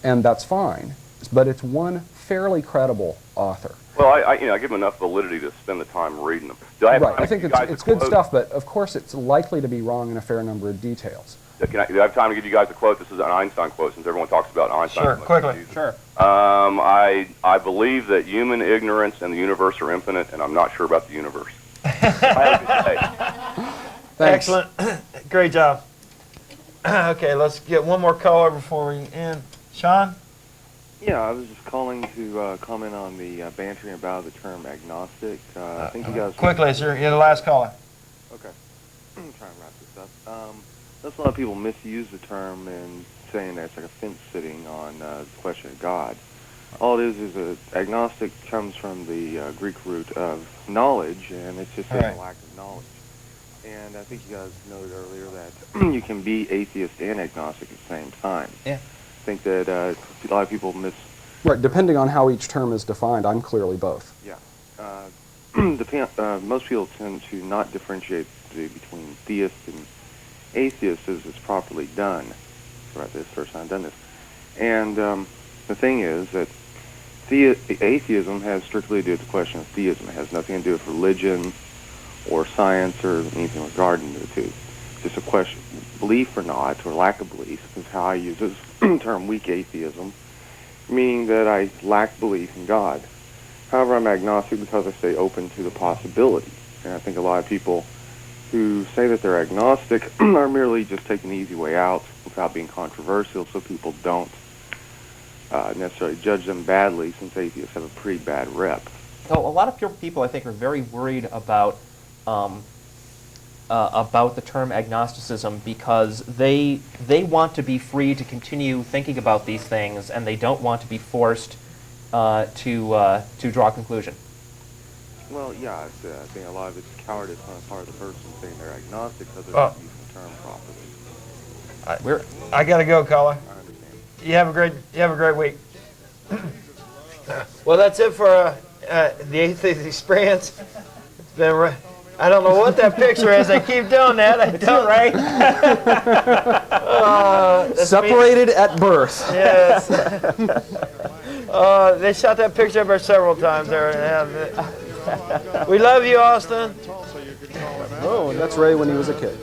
and that's fine. But it's one fairly credible author. Well, I give them enough validity to spend the time reading them. Do I have I think it's good stuff, but of course it's likely to be wrong in a fair number of details. Do I have time to give you guys a quote? This is an Einstein quote, since everyone talks about Einstein. Sure, quickly. Sure. I believe that human ignorance and the universe are infinite, and I'm not sure about the universe. Excellent. Great job. Okay, let's get one more caller before we end. Sean? Yeah, I was just calling to comment on the bantering about the term agnostic. I think you guys... Quickly, sir. You're the last caller. Okay. I'm trying to wrap this up. That's a lot of people misuse the term and saying that it's like a fence sitting on the question of God. All it is agnostic comes from the Greek root of knowledge, and it's just a lack of knowledge. And I think you guys noted earlier that you can be atheist and agnostic at the same time. Yeah. I think that a lot of people miss... Right, depending on how each term is defined, I'm clearly both. Yeah. Most people tend to not differentiate between theist and atheist as it's properly done. Right, this first time I've done this. And the thing is that atheism has strictly to do with the question of theism. It has nothing to do with religion or science or anything regarding the two. It's just a question, belief or not, or lack of belief, is how I use this term, weak atheism, meaning that I lack belief in God. However, I'm agnostic because I stay open to the possibility. And I think a lot of people who say that they're agnostic are merely just taking the easy way out without being controversial, so people don't necessarily judge them badly, since atheists have a pretty bad rep. So a lot of people, I think, are very worried about the term agnosticism because they want to be free to continue thinking about these things, and they don't want to be forced to draw a conclusion. Well, yeah, I think a lot of it's cowardice on the part of the person saying they're agnostic because they're not using the term properly. I gotta go, caller. You have a great week. Well, that's it for the Atheist Experience. It's been. I don't know what that picture is. I keep doing that. I don't, right? Separated at birth. Yes. They shot that picture up there several times there. We love you, Austin. Oh, that's Ray when he was a kid.